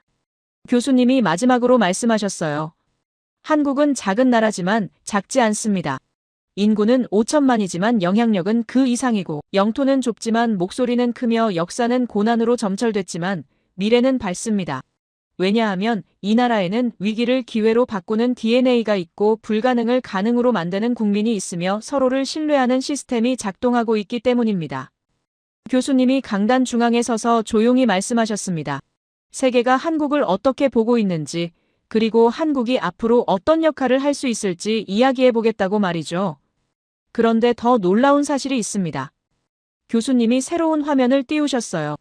교수님이 마지막으로 말씀하셨어요. 한국은 작은 나라지만 작지 않습니다. 인구는 5천만이지만 영향력은 그 이상이고 영토는 좁지만 목소리는 크며 역사는 고난으로 점철됐지만 미래는 밝습니다. 왜냐하면 이 나라에는 위기를 기회로 바꾸는 DNA가 있고 불가능을 가능으로 만드는 국민이 있으며 서로를 신뢰하는 시스템이 작동하고 있기 때문입니다. 교수님이 강단 중앙에 서서 조용히 말씀하셨습니다. 세계가 한국을 어떻게 보고 있는지 그리고 한국이 앞으로 어떤 역할을 할 수 있을지 이야기해 보겠다고 말이죠. 그런데 더 놀라운 사실이 있습니다. 교수님이 새로운 화면을 띄우셨어요.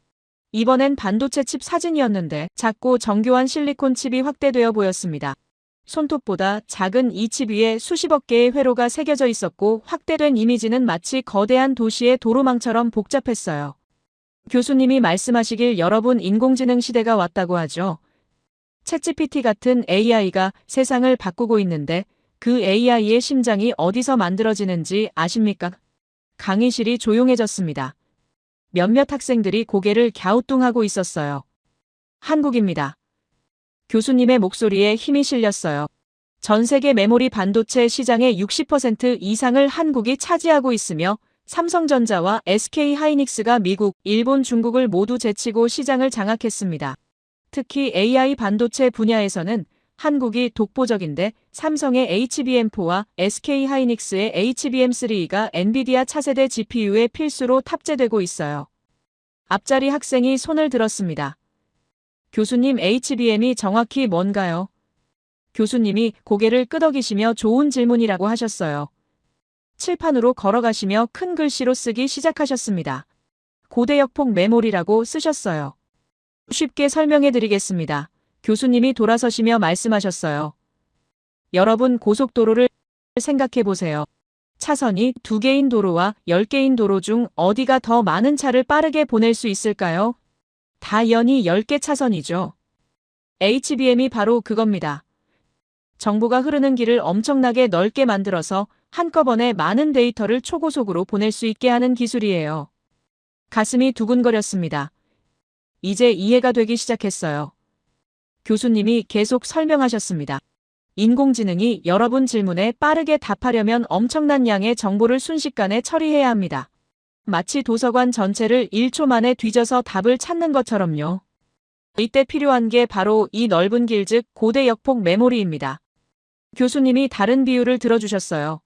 이번엔 반도체 칩 사진이었는데 작고 정교한 실리콘 칩이 확대되어 보였습니다. 손톱보다 작은 이 칩 위에 수십억 개의 회로가 새겨져 있었고 확대된 이미지는 마치 거대한 도시의 도로망처럼 복잡했어요. 교수님이 말씀하시길 여러분 인공지능 시대가 왔다고 하죠. 챗GPT 같은 AI가 세상을 바꾸고 있는데 그 AI의 심장이 어디서 만들어지는지 아십니까? 강의실이 조용해졌습니다. 몇몇 학생들이 고개를 갸우뚱하고 있었어요. 한국입니다. 교수님의 목소리에 힘이 실렸어요. 전 세계 메모리 반도체 시장의 60% 이상을 한국이 차지하고 있으며 삼성전자와 SK 하이닉스가 미국, 일본, 중국을 모두 제치고 시장을 장악했습니다. 특히 AI 반도체 분야에서는 한국이 독보적인데 삼성의 HBM4와 SK 하이닉스의 HBM3가 엔비디아 차세대 GPU에 필수로 탑재되고 있어요. 앞자리 학생이 손을 들었습니다. 교수님 HBM이 정확히 뭔가요? 교수님이 고개를 끄덕이시며 좋은 질문이라고 하셨어요. 칠판으로 걸어가시며 큰 글씨로 쓰기 시작하셨습니다. 고대역폭 메모리라고 쓰셨어요. 쉽게 설명해 드리겠습니다. 교수님이 돌아서시며 말씀하셨어요. 여러분 고속도로를 생각해 보세요. 차선이 2개인 도로와 10개인 도로 중 어디가 더 많은 차를 빠르게 보낼 수 있을까요? 당연히 10개 차선이죠. HBM이 바로 그겁니다. 정보가 흐르는 길을 엄청나게 넓게 만들어서 한꺼번에 많은 데이터를 초고속으로 보낼 수 있게 하는 기술이에요. 가슴이 두근거렸습니다. 이제 이해가 되기 시작했어요. 교수님이 계속 설명하셨습니다. 인공지능이 여러분 질문에 빠르게 답하려면 엄청난 양의 정보를 순식간에 처리해야 합니다. 마치 도서관 전체를 1초 만에 뒤져서 답을 찾는 것처럼요. 이때 필요한 게 바로 이 넓은 길 즉 고대 역폭 메모리입니다. 교수님이 다른 비유를 들어주셨어요.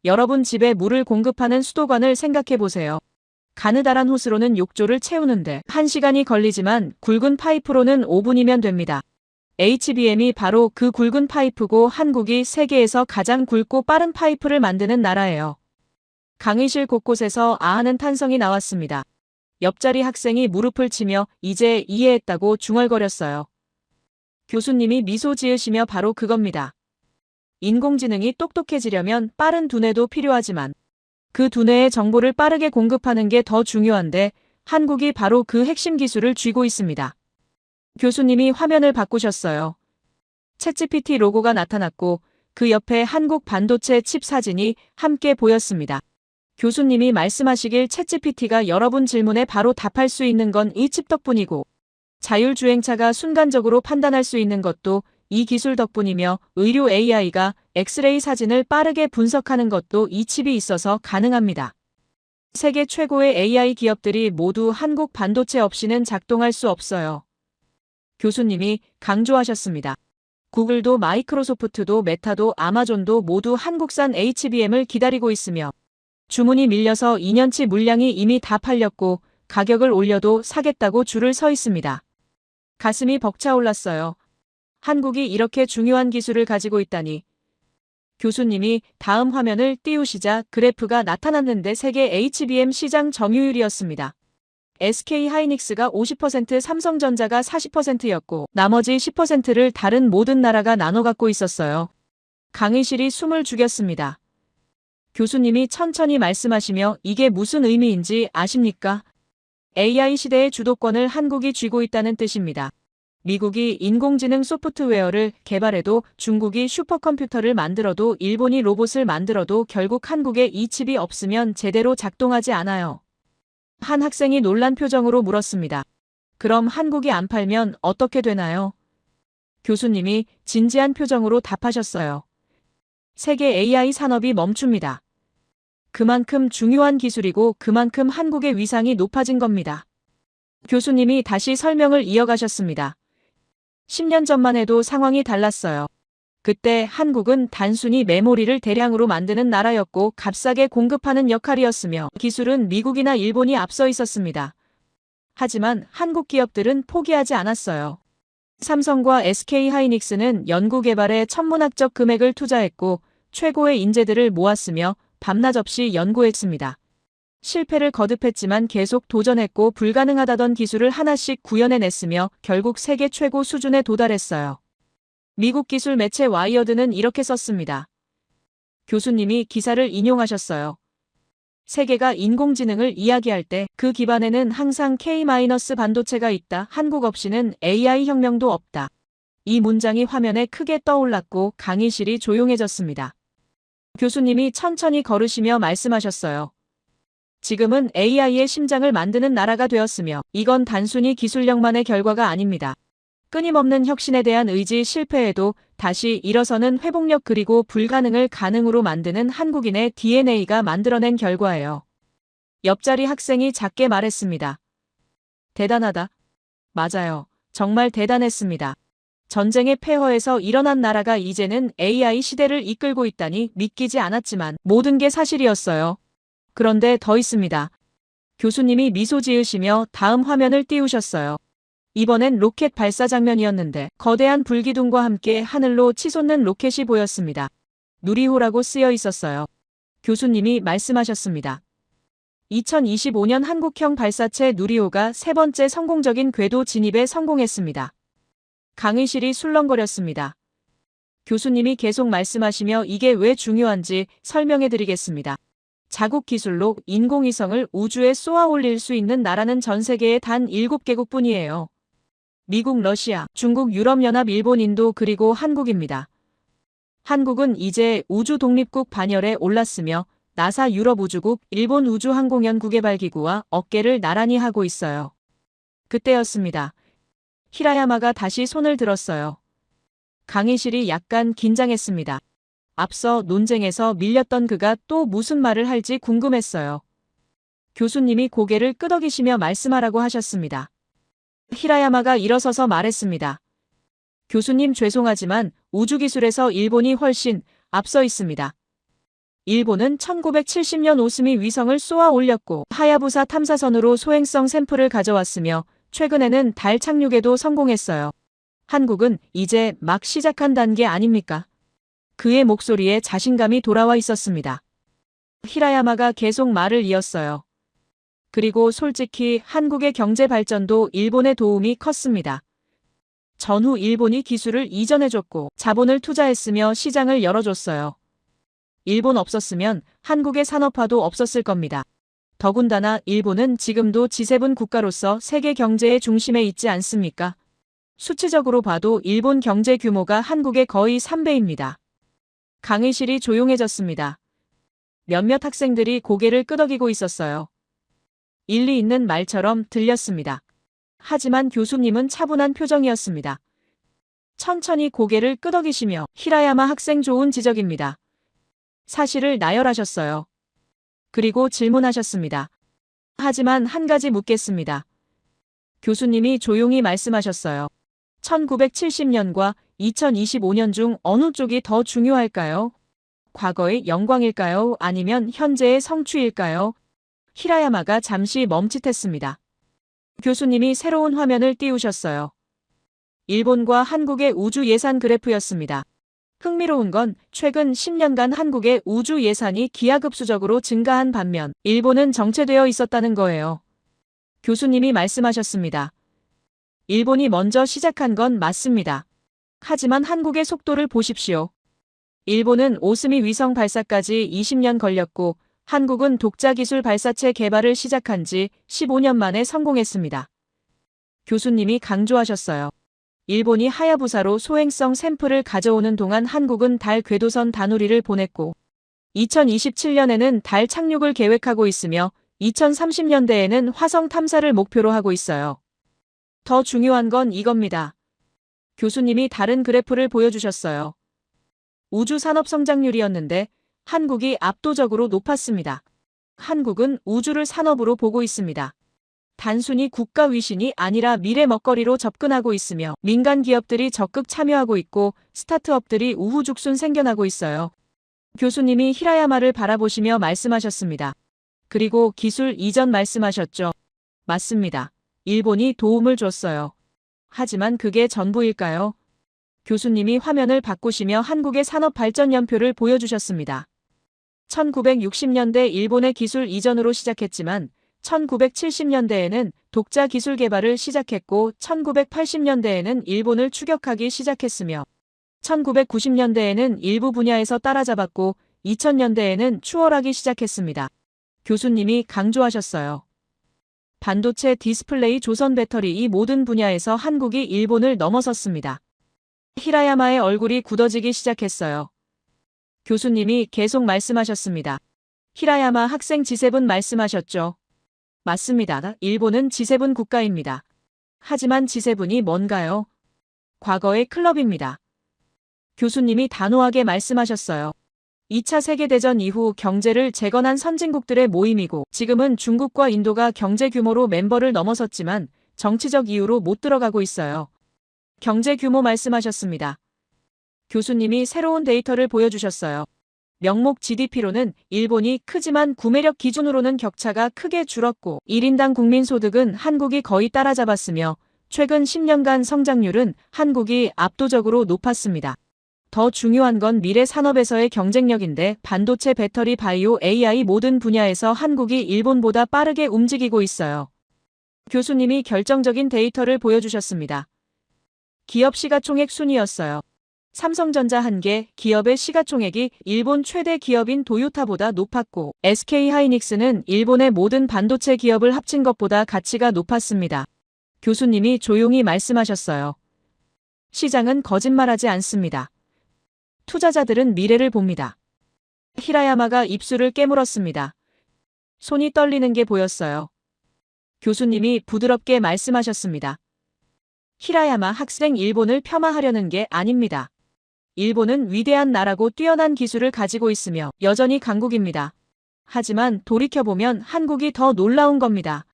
여러분 집에 물을 공급하는 수도관을 생각해 보세요. 가느다란 호스로는 욕조를 채우는데 1시간이 걸리지만 굵은 파이프로는 5분이면 됩니다. HBM이 바로 그 굵은 파이프고 한국이 세계에서 가장 굵고 빠른 파이프를 만드는 나라예요. 강의실 곳곳에서 아하는 탄성이 나왔습니다. 옆자리 학생이 무릎을 치며 이제 이해했다고 중얼거렸어요. 교수님이 미소 지으시며 바로 그겁니다. 인공지능이 똑똑해지려면 빠른 두뇌도 필요하지만 그 두뇌의 정보를 빠르게 공급하는 게 더 중요한데 한국이 바로 그 핵심 기술을 쥐고 있습니다. 교수님이 화면을 바꾸셨어요. 챗GPT 로고가 나타났고 그 옆에 한국 반도체 칩 사진이 함께 보였습니다. 교수님이 말씀하시길 챗GPT가 여러분 질문에 바로 답할 수 있는 건 이 칩 덕분이고 자율주행차가 순간적으로 판단할 수 있는 것도 이 기술 덕분이며 의료 AI가 엑스레이 사진을 빠르게 분석하는 것도 이 칩이 있어서 가능합니다. 세계 최고의 AI 기업들이 모두 한국 반도체 없이는 작동할 수 없어요. 교수님이 강조하셨습니다. 구글도 마이크로소프트도 메타도 아마존도 모두 한국산 HBM을 기다리고 있으며 주문이 밀려서 2년치 물량이 이미 다 팔렸고 가격을 올려도 사겠다고 줄을 서 있습니다. 가슴이 벅차올랐어요. 한국이 이렇게 중요한 기술을 가지고 있다니. 교수님이 다음 화면을 띄우시자 그래프가 나타났는데 세계 HBM 시장 점유율이었습니다. SK 하이닉스가 50%, 삼성전자가 40%였고 나머지 10%를 다른 모든 나라가 나눠 갖고 있었어요. 강의실이 숨을 죽였습니다. 교수님이 천천히 말씀하시며 이게 무슨 의미인지 아십니까? AI 시대의 주도권을 한국이 쥐고 있다는 뜻입니다. 미국이 인공지능 소프트웨어를 개발해도 중국이 슈퍼컴퓨터를 만들어도 일본이 로봇을 만들어도 결국 한국에 이 칩이 없으면 제대로 작동하지 않아요. 한 학생이 놀란 표정으로 물었습니다. 그럼 한국이 안 팔면 어떻게 되나요? 교수님이 진지한 표정으로 답하셨어요. 세계 AI 산업이 멈춥니다. 그만큼 중요한 기술이고 그만큼 한국의 위상이 높아진 겁니다. 교수님이 다시 설명을 이어가셨습니다. 10년 전만 해도 상황이 달랐어요. 그때 한국은 단순히 메모리를 대량으로 만드는 나라였고 값싸게 공급하는 역할이었으며 기술은 미국이나 일본이 앞서 있었습니다. 하지만 한국 기업들은 포기하지 않았어요. 삼성과 SK 하이닉스는 연구 개발에 천문학적 금액을 투자했고 최고의 인재들을 모았으며 밤낮 없이 연구했습니다. 실패를 거듭했지만 계속 도전했고 불가능하다던 기술을 하나씩 구현해냈으며 결국 세계 최고 수준에 도달했어요. 미국 기술 매체 와이어드는 이렇게 썼습니다. 교수님이 기사를 인용하셨어요. 세계가 인공지능을 이야기할 때 그 기반에는 항상 K-반도체가 있다. 한국 없이는 AI 혁명도 없다. 이 문장이 화면에 크게 떠올랐고 강의실이 조용해졌습니다. 교수님이 천천히 걸으시며 말씀하셨어요. 지금은 AI의 심장을 만드는 나라가 되었으며 이건 단순히 기술력만의 결과가 아닙니다. 끊임없는 혁신에 대한 의지, 실패에도 다시 일어서는 회복력, 그리고 불가능을 가능으로 만드는 한국인의 DNA가 만들어낸 결과예요. 옆자리 학생이 작게 말했습니다. 대단하다. 맞아요. 정말 대단했습니다. 전쟁의 폐허에서 일어난 나라가 이제는 AI 시대를 이끌고 있다니 믿기지 않았지만 모든 게 사실이었어요. 그런데 더 있습니다. 교수님이 미소 지으시며 다음 화면을 띄우셨어요. 이번엔 로켓 발사 장면이었는데 거대한 불기둥과 함께 하늘로 치솟는 로켓이 보였습니다. 누리호라고 쓰여 있었어요. 교수님이 말씀하셨습니다. 2025년 한국형 발사체 누리호가 세 번째 성공적인 궤도 진입에 성공했습니다. 강의실이 술렁거렸습니다. 교수님이 계속 말씀하시며 이게 왜 중요한지 설명해 드리겠습니다. 자국 기술로 인공위성을 우주에 쏘아 올릴 수 있는 나라는 전 세계에 단 7개국뿐이에요. 미국, 러시아, 중국, 유럽연합, 일본, 인도, 그리고 한국입니다. 한국은 이제 우주 독립국 반열에 올랐으며 나사 유럽우주국, 일본 우주항공연구개발기구와 어깨를 나란히 하고 있어요. 그때였습니다. 히라야마가 다시 손을 들었어요. 강의실이 약간 긴장했습니다. 앞서 논쟁에서 밀렸던 그가 또 무슨 말을 할지 궁금했어요. 교수님이 고개를 끄덕이시며 말씀하라고 하셨습니다. 히라야마가 일어서서 말했습니다. 교수님, 죄송하지만 우주기술에서 일본이 훨씬 앞서 있습니다. 일본은 1970년 오스미 위성을 쏘아 올렸고 하야부사 탐사선으로 소행성 샘플을 가져왔으며 최근에는 달 착륙에도 성공했어요. 한국은 이제 막 시작한 단계 아닙니까? 그의 목소리에 자신감이 돌아와 있었습니다. 히라야마가 계속 말을 이었어요. 그리고 솔직히 한국의 경제 발전도 일본의 도움이 컸습니다. 전후 일본이 기술을 이전해줬고 자본을 투자했으며 시장을 열어줬어요. 일본 없었으면 한국의 산업화도 없었을 겁니다. 더군다나 일본은 지금도 G7 국가로서 세계 경제의 중심에 있지 않습니까? 수치적으로 봐도 일본 경제 규모가 한국의 거의 3배입니다. 강의실이 조용해졌습니다. 몇몇 학생들이 고개를 끄덕이고 있었어요. 일리 있는 말처럼 들렸습니다. 하지만 교수님은 차분한 표정이었습니다. 천천히 고개를 끄덕이시며 히라야마 학생, 좋은 지적입니다. 사실을 나열하셨어요. 그리고 질문하셨습니다. 하지만 한 가지 묻겠습니다. 교수님이 조용히 말씀하셨어요. 1970년과 2025년 중 어느 쪽이 더 중요할까요? 과거의 영광일까요? 아니면 현재의 성취일까요? 히라야마가 잠시 멈칫했습니다. 교수님이 새로운 화면을 띄우셨어요. 일본과 한국의 우주 예산 그래프였습니다. 흥미로운 건 최근 10년간 한국의 우주 예산이 기하급수적으로 증가한 반면 일본은 정체되어 있었다는 거예요. 교수님이 말씀하셨습니다. 일본이 먼저 시작한 건 맞습니다. 하지만 한국의 속도를 보십시오. 일본은 오스미 위성 발사까지 20년 걸렸고 한국은 독자 기술 발사체 개발을 시작한 지 15년 만에 성공했습니다. 교수님이 강조하셨어요. 일본이 하야부사로 소행성 샘플을 가져오는 동안 한국은 달 궤도선 다누리를 보냈고 2027년에는 달 착륙을 계획하고 있으며 2030년대에는 화성 탐사를 목표로 하고 있어요. 더 중요한 건 이겁니다. 교수님이 다른 그래프를 보여주셨어요. 우주 산업 성장률이었는데 한국이 압도적으로 높았습니다. 한국은 우주를 산업으로 보고 있습니다. 단순히 국가 위신이 아니라 미래 먹거리로 접근하고 있으며 민간 기업들이 적극 참여하고 있고 스타트업들이 우후죽순 생겨나고 있어요. 교수님이 히라야마를 바라보시며 말씀하셨습니다. 그리고 기술 이전 말씀하셨죠. 맞습니다. 일본이 도움을 줬어요. 하지만 그게 전부일까요? 교수님이 화면을 바꾸시며 한국의 산업 발전 연표를 보여주셨습니다. 1960년대 일본의 기술 이전으로 시작했지만 1970년대에는 독자 기술 개발을 시작했고 1980년대에는 일본을 추격하기 시작했으며 1990년대에는 일부 분야에서 따라잡았고 2000년대에는 추월하기 시작했습니다. 교수님이 강조하셨어요. 반도체, 디스플레이, 조선 배터리 이 모든 분야에서 한국이 일본을 넘어섰습니다. 히라야마의 얼굴이 굳어지기 시작했어요. 교수님이 계속 말씀하셨습니다. 히라야마 학생 G7 말씀하셨죠? 맞습니다. 일본은 G7 국가입니다. 하지만 G7이 뭔가요? 과거의 클럽입니다. 교수님이 단호하게 말씀하셨어요. 2차 세계대전 이후 경제를 재건한 선진국들의 모임이고 지금은 중국과 인도가 경제 규모로 멤버를 넘어섰지만 정치적 이유로 못 들어가고 있어요. 경제 규모 말씀하셨습니다. 교수님이 새로운 데이터를 보여주셨어요. 명목 GDP로는 일본이 크지만 구매력 기준으로는 격차가 크게 줄었고 1인당 국민소득은 한국이 거의 따라잡았으며 최근 10년간 성장률은 한국이 압도적으로 높았습니다. 더 중요한 건 미래 산업에서의 경쟁력인데 반도체, 배터리, 바이오, AI 모든 분야에서 한국이 일본보다 빠르게 움직이고 있어요. 교수님이 결정적인 데이터를 보여주셨습니다. 기업 시가총액 순위였어요. 삼성전자 1개 기업의 시가총액이 일본 최대 기업인 도요타보다 높았고 SK하이닉스는 일본의 모든 반도체 기업을 합친 것보다 가치가 높았습니다. 교수님이 조용히 말씀하셨어요. 시장은 거짓말하지 않습니다. 투자자들은 미래를 봅니다. 히라야마가 입술을 깨물었습니다. 손이 떨리는 게 보였어요. 교수님이 부드럽게 말씀하셨습니다. 히라야마 학생 일본을 폄하하려는 게 아닙니다. 일본은 위대한 나라고 뛰어난 기술을 가지고 있으며 여전히 강국입니다. 하지만 돌이켜보면 한국이 더 놀라운 겁니다.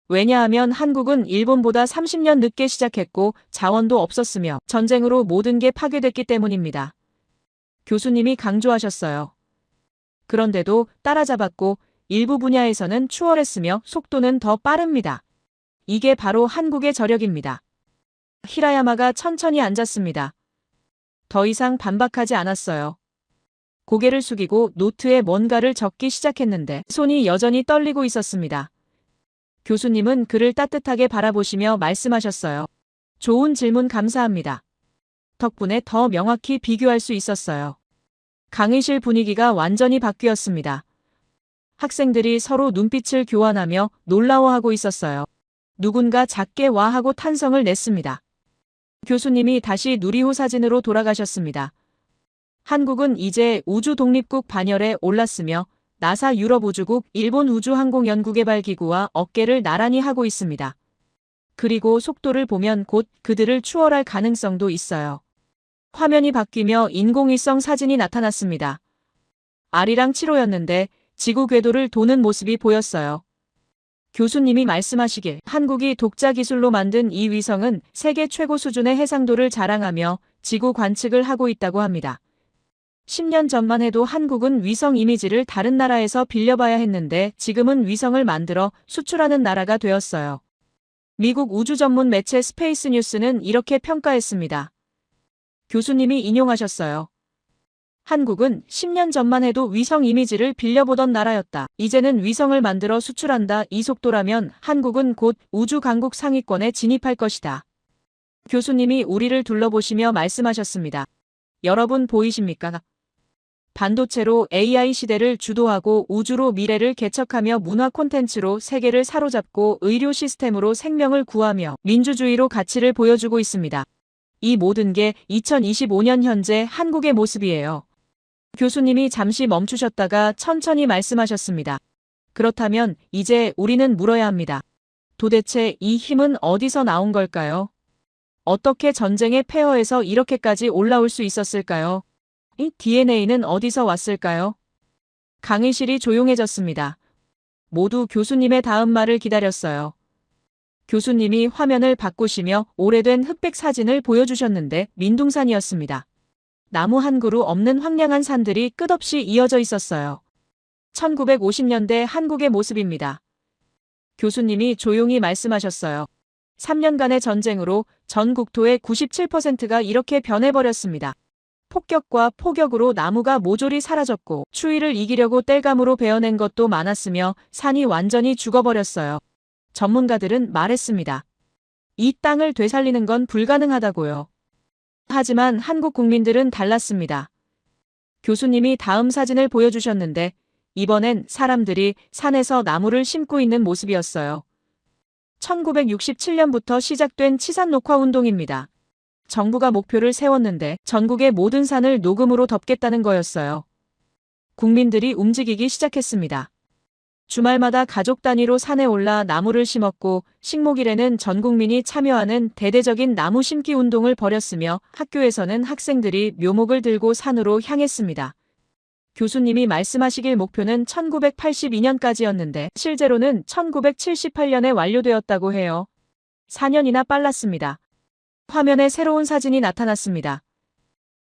왜냐하면 한국은 일본보다 30년 늦게 시작했고 자원도 없었으며 전쟁으로 모든 게 파괴됐기 때문입니다. 교수님이 강조하셨어요. 그런데도 따라잡았고 일부 분야에서는 추월했으며 속도는 더 빠릅니다. 이게 바로 한국의 저력입니다. 히라야마가 천천히 앉았습니다. 더 이상 반박하지 않았어요. 고개를 숙이고 노트에 뭔가를 적기 시작했는데 손이 여전히 떨리고 있었습니다. 교수님은 그를 따뜻하게 바라보시며 말씀하셨어요. 좋은 질문 감사합니다. 덕분에 더 명확히 비교할 수 있었어요. 강의실 분위기가 완전히 바뀌었습니다. 학생들이 서로 눈빛을 교환하며 놀라워하고 있었어요. 누군가 작게 와 하고 탄성을 냈습니다. 교수님이 다시 누리호 사진으로 돌아가셨습니다. 한국은 이제 우주 독립국 반열에 올랐으며 나사 유럽 우주국, 일본 우주항공연구개발기구와 어깨를 나란히 하고 있습니다. 그리고 속도를 보면 곧 그들을 추월할 가능성도 있어요. 화면이 바뀌며 인공위성 사진이 나타났습니다. 아리랑 7호였는데 지구 궤도를 도는 모습이 보였어요. 교수님이 말씀하시길 한국이 독자 기술로 만든 이 위성은 세계 최고 수준의 해상도를 자랑하며 지구 관측을 하고 있다고 합니다. 10년 전만 해도 한국은 위성 이미지를 다른 나라에서 빌려봐야 했는데 지금은 위성을 만들어 수출하는 나라가 되었어요. 미국 우주 전문 매체 스페이스 뉴스는 이렇게 평가했습니다. 교수님이 인용하셨어요. 한국은 10년 전만 해도 위성 이미지를 빌려보던 나라였다. 이제는 위성을 만들어 수출한다. 이 속도라면 한국은 곧 우주 강국 상위권에 진입할 것이다. 교수님이 우리를 둘러보시며 말씀하셨습니다. 여러분 보이십니까? 반도체로 AI 시대를 주도하고 우주로 미래를 개척하며 문화 콘텐츠로 세계를 사로잡고 의료 시스템으로 생명을 구하며 민주주의로 가치를 보여주고 있습니다. 이 모든 게 2025년 현재 한국의 모습이에요. 교수님이 잠시 멈추셨다가 천천히 말씀하셨습니다. 그렇다면 이제 우리는 물어야 합니다. 도대체 이 힘은 어디서 나온 걸까요? 어떻게 전쟁의 폐허에서 이렇게까지 올라올 수 있었을까요? 이 DNA는 어디서 왔을까요? 강의실이 조용해졌습니다. 모두 교수님의 다음 말을 기다렸어요. 교수님이 화면을 바꾸시며 오래된 흑백 사진을 보여주셨는데 민둥산이었습니다. 나무 한 그루 없는 황량한 산들이 끝없이 이어져 있었어요. 1950년대 한국의 모습입니다. 교수님이 조용히 말씀하셨어요. 3년간의 전쟁으로 전 국토의 97%가 이렇게 변해버렸습니다. 폭격과 포격으로 나무가 모조리 사라졌고 추위를 이기려고 땔감으로 베어낸 것도 많았으며 산이 완전히 죽어버렸어요. 전문가들은 말했습니다. 이 땅을 되살리는 건 불가능하다고요. 하지만 한국 국민들은 달랐습니다. 교수님이 다음 사진을 보여주셨는데 이번엔 사람들이 산에서 나무를 심고 있는 모습이었어요. 1967년부터 시작된 치산 녹화 운동입니다. 정부가 목표를 세웠는데 전국의 모든 산을 녹음으로 덮겠다는 거였어요. 국민들이 움직이기 시작했습니다. 주말마다 가족 단위로 산에 올라 나무를 심었고 식목일에는 전 국민이 참여하는 대대적인 나무 심기 운동을 벌였으며 학교에서는 학생들이 묘목을 들고 산으로 향했습니다. 교수님이 말씀하시길 목표는 1982년까지였는데 실제로는 1978년에 완료되었다고 해요. 4년이나 빨랐습니다. 화면에 새로운 사진이 나타났습니다.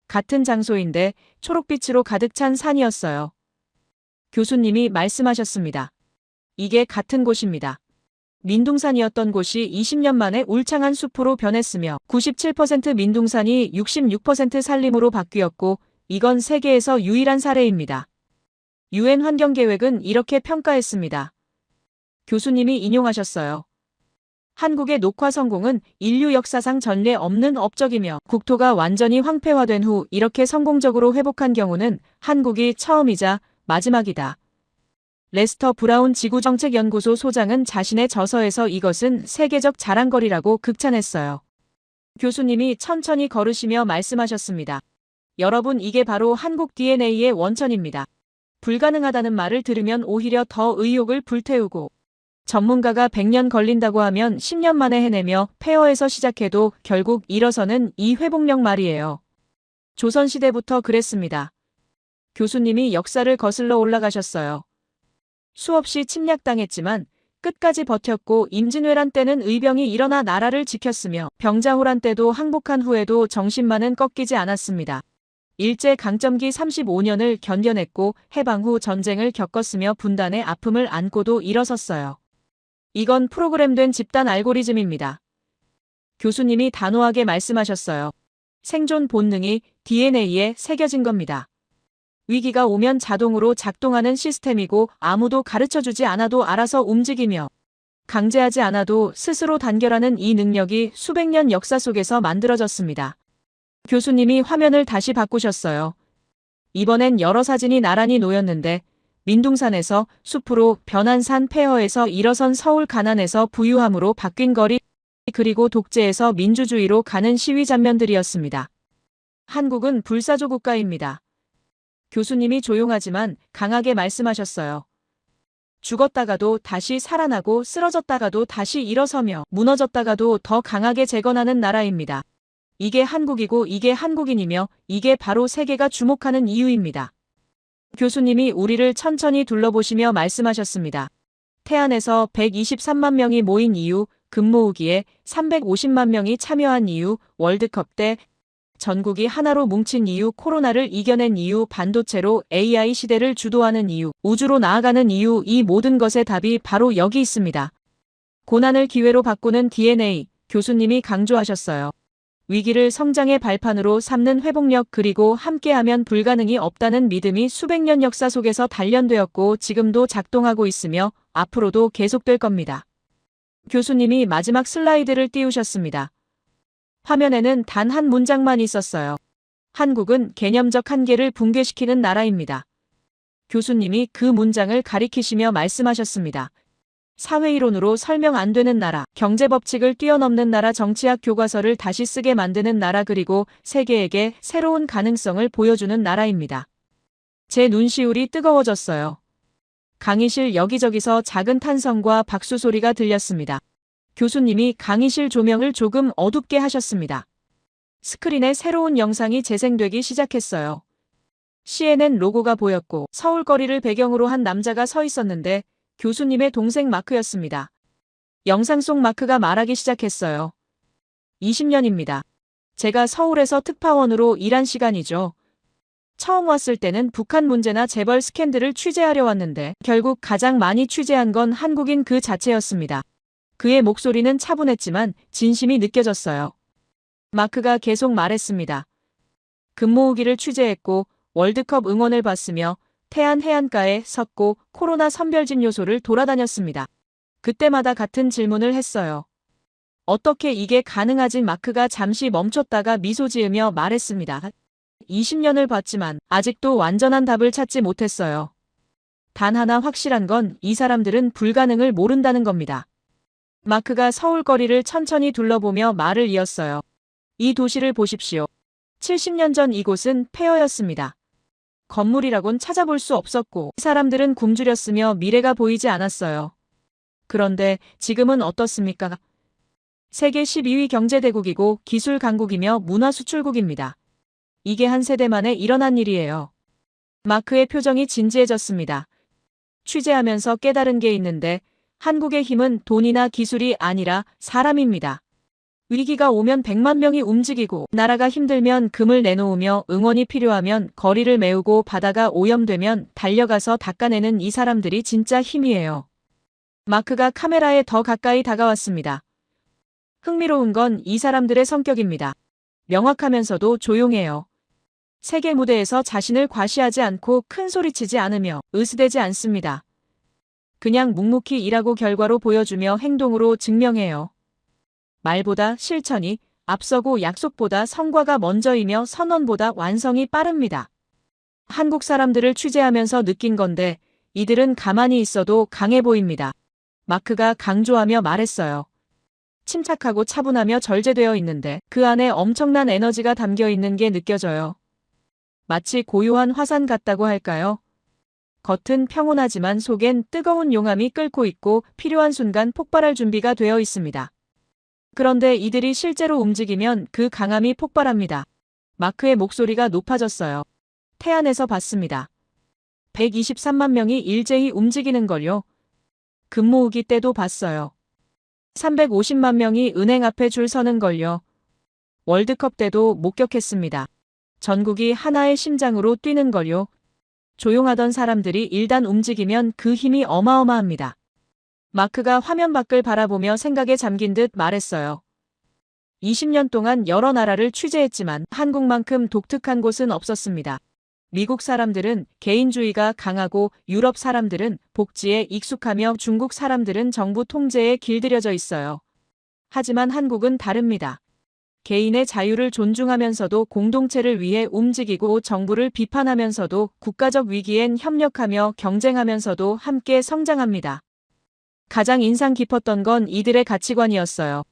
같은 장소인데 초록빛으로 가득 찬 산이었어요. 교수님이 말씀하셨습니다. 이게 같은 곳입니다. 민둥산이었던 곳이 20년 만에 울창한 숲으로 변했으며 97% 민둥산이 66% 산림으로 바뀌었고 이건 세계에서 유일한 사례입니다. 유엔 환경계획은 이렇게 평가했습니다. 교수님이 인용하셨어요. 한국의 녹화 성공은 인류 역사상 전례 없는 업적이며 국토가 완전히 황폐화된 후 이렇게 성공적으로 회복한 경우는 한국이 처음이자 마지막이다. 레스터 브라운 지구정책연구소 소장은 자신의 저서에서 이것은 세계적 자랑거리라고 극찬했어요. 교수님이 천천히 걸으시며 말씀하셨습니다. 여러분, 이게 바로 한국 DNA의 원천입니다. 불가능하다는 말을 들으면 오히려 더 의욕을 불태우고 전문가가 100년 걸린다고 하면 10년 만에 해내며 폐허에서 시작해도 결국 일어서는 이 회복력 말이에요. 조선시대부터 그랬습니다. 교수님이 역사를 거슬러 올라가셨어요. 수없이 침략당했지만 끝까지 버텼고 임진왜란 때는 의병이 일어나 나라를 지켰으며 병자호란 때도 항복한 후에도 정신만은 꺾이지 않았습니다. 일제강점기 35년을 견뎌냈고 해방 후 전쟁을 겪었으며 분단의 아픔을 안고도 일어섰어요. 이건 프로그램된 집단 알고리즘입니다. 교수님이 단호하게 말씀하셨어요. 생존 본능이 DNA에 새겨진 겁니다. 위기가 오면 자동으로 작동하는 시스템이고 아무도 가르쳐주지 않아도 알아서 움직이며 강제하지 않아도 스스로 단결하는 이 능력이 수백 년 역사 속에서 만들어졌습니다. 교수님이 화면을 다시 바꾸셨어요. 이번엔 여러 사진이 나란히 놓였는데 민둥산에서 숲으로 변한 산, 폐허에서 일어선 서울, 가난에서 부유함으로 바뀐 거리, 그리고 독재에서 민주주의로 가는 시위 장면들이었습니다. 한국은 불사조 국가입니다. 교수님이 조용하지만 강하게 말씀하셨어요. 죽었다가도 다시 살아나고 쓰러졌다가도 다시 일어서며 무너졌다가도 더 강하게 재건하는 나라입니다. 이게 한국이고 이게 한국인이며 이게 바로 세계가 주목하는 이유입니다. 교수님이 우리를 천천히 둘러보시며 말씀하셨습니다. 태안에서 123만 명이 모인 이유, 금모으기에 350만 명이 참여한 이유, 월드컵 때 전국이 하나로 뭉친 이유, 코로나를 이겨낸 이유, 반도체로 AI 시대를 주도하는 이유, 우주로 나아가는 이유, 이 모든 것의 답이 바로 여기 있습니다. 고난을 기회로 바꾸는 DNA, 교수님이 강조하셨어요. 위기를 성장의 발판으로 삼는 회복력, 그리고 함께하면 불가능이 없다는 믿음이 수백 년 역사 속에서 단련되었고 지금도 작동하고 있으며 앞으로도 계속될 겁니다. 교수님이 마지막 슬라이드를 띄우셨습니다. 화면에는 단 한 문장만 있었어요. 한국은 개념적 한계를 붕괴시키는 나라입니다. 교수님이 그 문장을 가리키시며 말씀하셨습니다. 사회이론으로 설명 안 되는 나라, 경제법칙을 뛰어넘는 나라, 정치학 교과서를 다시 쓰게 만드는 나라, 그리고 세계에게 새로운 가능성을 보여주는 나라입니다. 제 눈시울이 뜨거워졌어요. 강의실 여기저기서 작은 탄성과 박수 소리가 들렸습니다. 교수님이 강의실 조명을 조금 어둡게 하셨습니다. 스크린에 새로운 영상이 재생되기 시작했어요. CNN 로고가 보였고 서울거리를 배경으로 한 남자가 서 있었는데 교수님의 동생 마크였습니다. 영상 속 마크가 말하기 시작했어요. 20년입니다. 제가 서울에서 특파원으로 일한 시간이죠. 처음 왔을 때는 북한 문제나 재벌 스캔들을 취재하려 왔는데 결국 가장 많이 취재한 건 한국인 그 자체였습니다. 그의 목소리는 차분했지만 진심이 느껴졌어요. 마크가 계속 말했습니다. 금 모으기를 취재했고 월드컵 응원을 받으며 태안 해안가에 섰고 코로나 선별진 요소를 돌아다녔습니다. 그때마다 같은 질문을 했어요. 어떻게 이게 가능하지? 마크가 잠시 멈췄다가 미소 지으며 말했습니다. 20년을 봤지만 아직도 완전한 답을 찾지 못했어요. 단 하나 확실한 건 이 사람들은 불가능을 모른다는 겁니다. 마크가 서울 거리를 천천히 둘러보며 말을 이었어요. 이 도시를 보십시오. 70년 전 이곳은 폐허였습니다. 건물이라곤 찾아볼 수 없었고 사람들은 굶주렸으며 미래가 보이지 않았어요. 그런데 지금은 어떻습니까? 세계 12위 경제대국이고 기술 강국이며 문화 수출국입니다. 이게 한 세대 만에 일어난 일이에요. 마크의 표정이 진지해졌습니다. 취재하면서 깨달은 게 있는데 한국의 힘은 돈이나 기술이 아니라 사람입니다. 위기가 오면 100만 명이 움직이고 나라가 힘들면 금을 내놓으며 응원이 필요하면 거리를 메우고 바다가 오염되면 달려가서 닦아내는 이 사람들이 진짜 힘이에요. 마크가 카메라에 더 가까이 다가왔습니다. 흥미로운 건 이 사람들의 성격입니다. 명확하면서도 조용해요. 세계 무대에서 자신을 과시하지 않고 큰 소리치지 않으며 으스대지 않습니다. 그냥 묵묵히 일하고 결과로 보여주며 행동으로 증명해요. 말보다 실천이 앞서고 약속보다 성과가 먼저이며 선언보다 완성이 빠릅니다. 한국 사람들을 취재하면서 느낀 건데 이들은 가만히 있어도 강해 보입니다. 마크가 강조하며 말했어요. 침착하고 차분하며 절제되어 있는데 그 안에 엄청난 에너지가 담겨 있는 게 느껴져요. 마치 고요한 화산 같다고 할까요? 겉은 평온하지만 속엔 뜨거운 용암이 끓고 있고 필요한 순간 폭발할 준비가 되어 있습니다. 그런데 이들이 실제로 움직이면 그 강함이 폭발합니다. 마크의 목소리가 높아졌어요. 태안에서 봤습니다. 123만 명이 일제히 움직이는 걸요. 금 모으기 때도 봤어요. 350만 명이 은행 앞에 줄 서는 걸요. 월드컵 때도 목격했습니다. 전국이 하나의 심장으로 뛰는 걸요. 조용하던 사람들이 일단 움직이면 그 힘이 어마어마합니다. 마크가 화면 밖을 바라보며 생각에 잠긴 듯 말했어요. 20년 동안 여러 나라를 취재했지만 한국만큼 독특한 곳은 없었습니다. 미국 사람들은 개인주의가 강하고 유럽 사람들은 복지에 익숙하며 중국 사람들은 정부 통제에 길들여져 있어요. 하지만 한국은 다릅니다. 개인의 자유를 존중하면서도 공동체를 위해 움직이고 정부를 비판하면서도 국가적 위기엔 협력하며 경쟁하면서도 함께 성장합니다. 가장 인상 깊었던 건 이들의 가치관이었어요.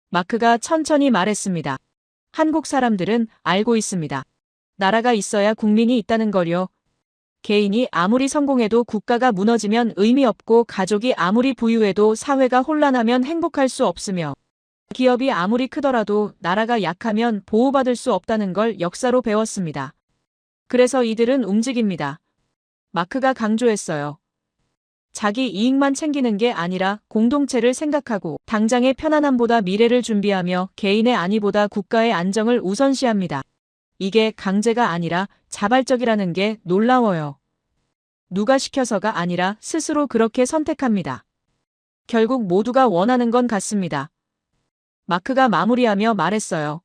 마크가 천천히 말했습니다. 한국 사람들은 알고 있습니다. 나라가 있어야 국민이 있다는 걸요. 개인이 아무리 성공해도 국가가 무너지면 의미 없고 가족이 아무리 부유해도 사회가 혼란하면 행복할 수 없으며 기업이 아무리 크더라도 나라가 약하면 보호받을 수 없다는 걸 역사로 배웠습니다. 그래서 이들은 움직입니다. 마크가 강조했어요. 자기 이익만 챙기는 게 아니라 공동체를 생각하고 당장의 편안함보다 미래를 준비하며 개인의 안위보다 국가의 안정을 우선시합니다. 이게 강제가 아니라 자발적이라는 게 놀라워요. 누가 시켜서가 아니라 스스로 그렇게 선택합니다. 결국 모두가 원하는 건 같습니다. 마크가 마무리하며 말했어요.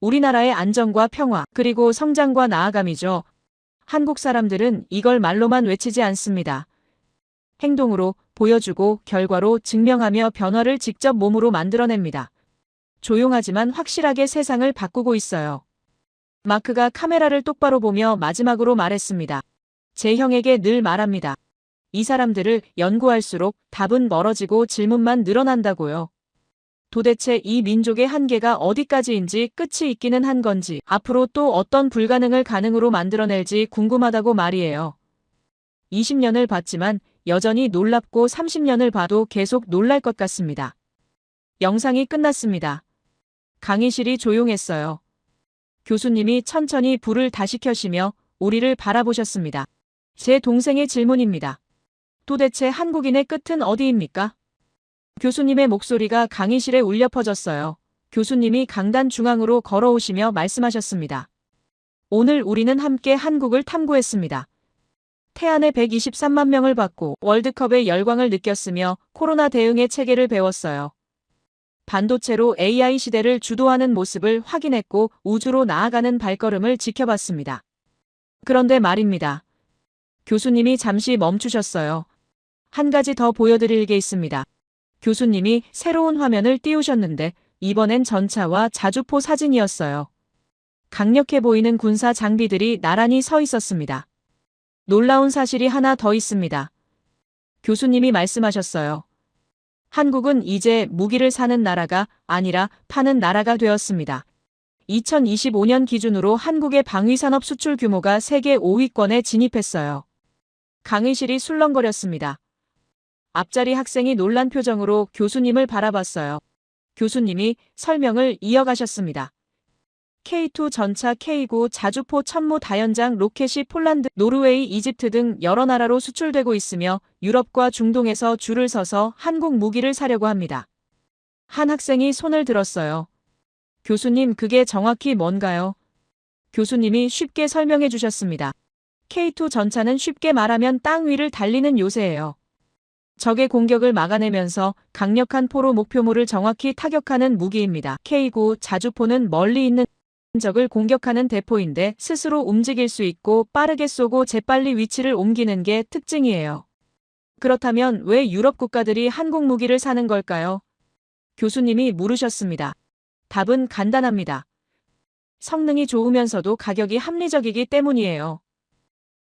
우리나라의 안정과 평화, 그리고 성장과 나아감이죠. 한국 사람들은 이걸 말로만 외치지 않습니다. 행동으로 보여주고 결과로 증명하며 변화를 직접 몸으로 만들어냅니다. 조용하지만 확실하게 세상을 바꾸고 있어요. 마크가 카메라를 똑바로 보며 마지막으로 말했습니다. 제 형에게 늘 말합니다. 이 사람들을 연구할수록 답은 멀어지고 질문만 늘어난다고요. 도대체 이 민족의 한계가 어디까지인지 끝이 있기는 한 건지 앞으로 또 어떤 불가능을 가능으로 만들어낼지 궁금하다고 말이에요. 20년을 봤지만 여전히 놀랍고 30년을 봐도 계속 놀랄 것 같습니다. 영상이 끝났습니다. 강의실이 조용했어요. 교수님이 천천히 불을 다시 켜시며 우리를 바라보셨습니다. 제 동생의 질문입니다. 도대체 한국인의 끝은 어디입니까? 교수님의 목소리가 강의실에 울려 퍼졌어요. 교수님이 강단 중앙으로 걸어오시며 말씀하셨습니다. 오늘 우리는 함께 한국을 탐구했습니다. 태안에 123만 명을 받고 월드컵의 열광을 느꼈으며 코로나 대응의 체계를 배웠어요. 반도체로 AI 시대를 주도하는 모습을 확인했고 우주로 나아가는 발걸음을 지켜봤습니다. 그런데 말입니다. 교수님이 잠시 멈추셨어요. 한 가지 더 보여드릴 게 있습니다. 교수님이 새로운 화면을 띄우셨는데 이번엔 전차와 자주포 사진이었어요. 강력해 보이는 군사 장비들이 나란히 서 있었습니다. 놀라운 사실이 하나 더 있습니다. 교수님이 말씀하셨어요. 한국은 이제 무기를 사는 나라가 아니라 파는 나라가 되었습니다. 2025년 기준으로 한국의 방위산업 수출 규모가 세계 5위권에 진입했어요. 강의실이 술렁거렸습니다. 앞자리 학생이 놀란 표정으로 교수님을 바라봤어요. 교수님이 설명을 이어가셨습니다. K2 전차, K9 자주포, 천무 다연장 로켓이 폴란드, 노르웨이, 이집트 등 여러 나라로 수출되고 있으며 유럽과 중동에서 줄을 서서 한국 무기를 사려고 합니다. 한 학생이 손을 들었어요. 교수님, 그게 정확히 뭔가요? 교수님이 쉽게 설명해 주셨습니다. K2 전차는 쉽게 말하면 땅 위를 달리는 요새예요. 적의 공격을 막아내면서 강력한 포로 목표물을 정확히 타격하는 무기입니다. K9 자주포는 멀리 있는 적을 공격하는 대포인데 스스로 움직일 수 있고 빠르게 쏘고 재빨리 위치를 옮기는 게 특징이에요. 그렇다면 왜 유럽 국가들이 한국 무기를 사는 걸까요? 교수님이 물으셨습니다. 답은 간단합니다. 성능이 좋으면서도 가격이 합리적이기 때문이에요.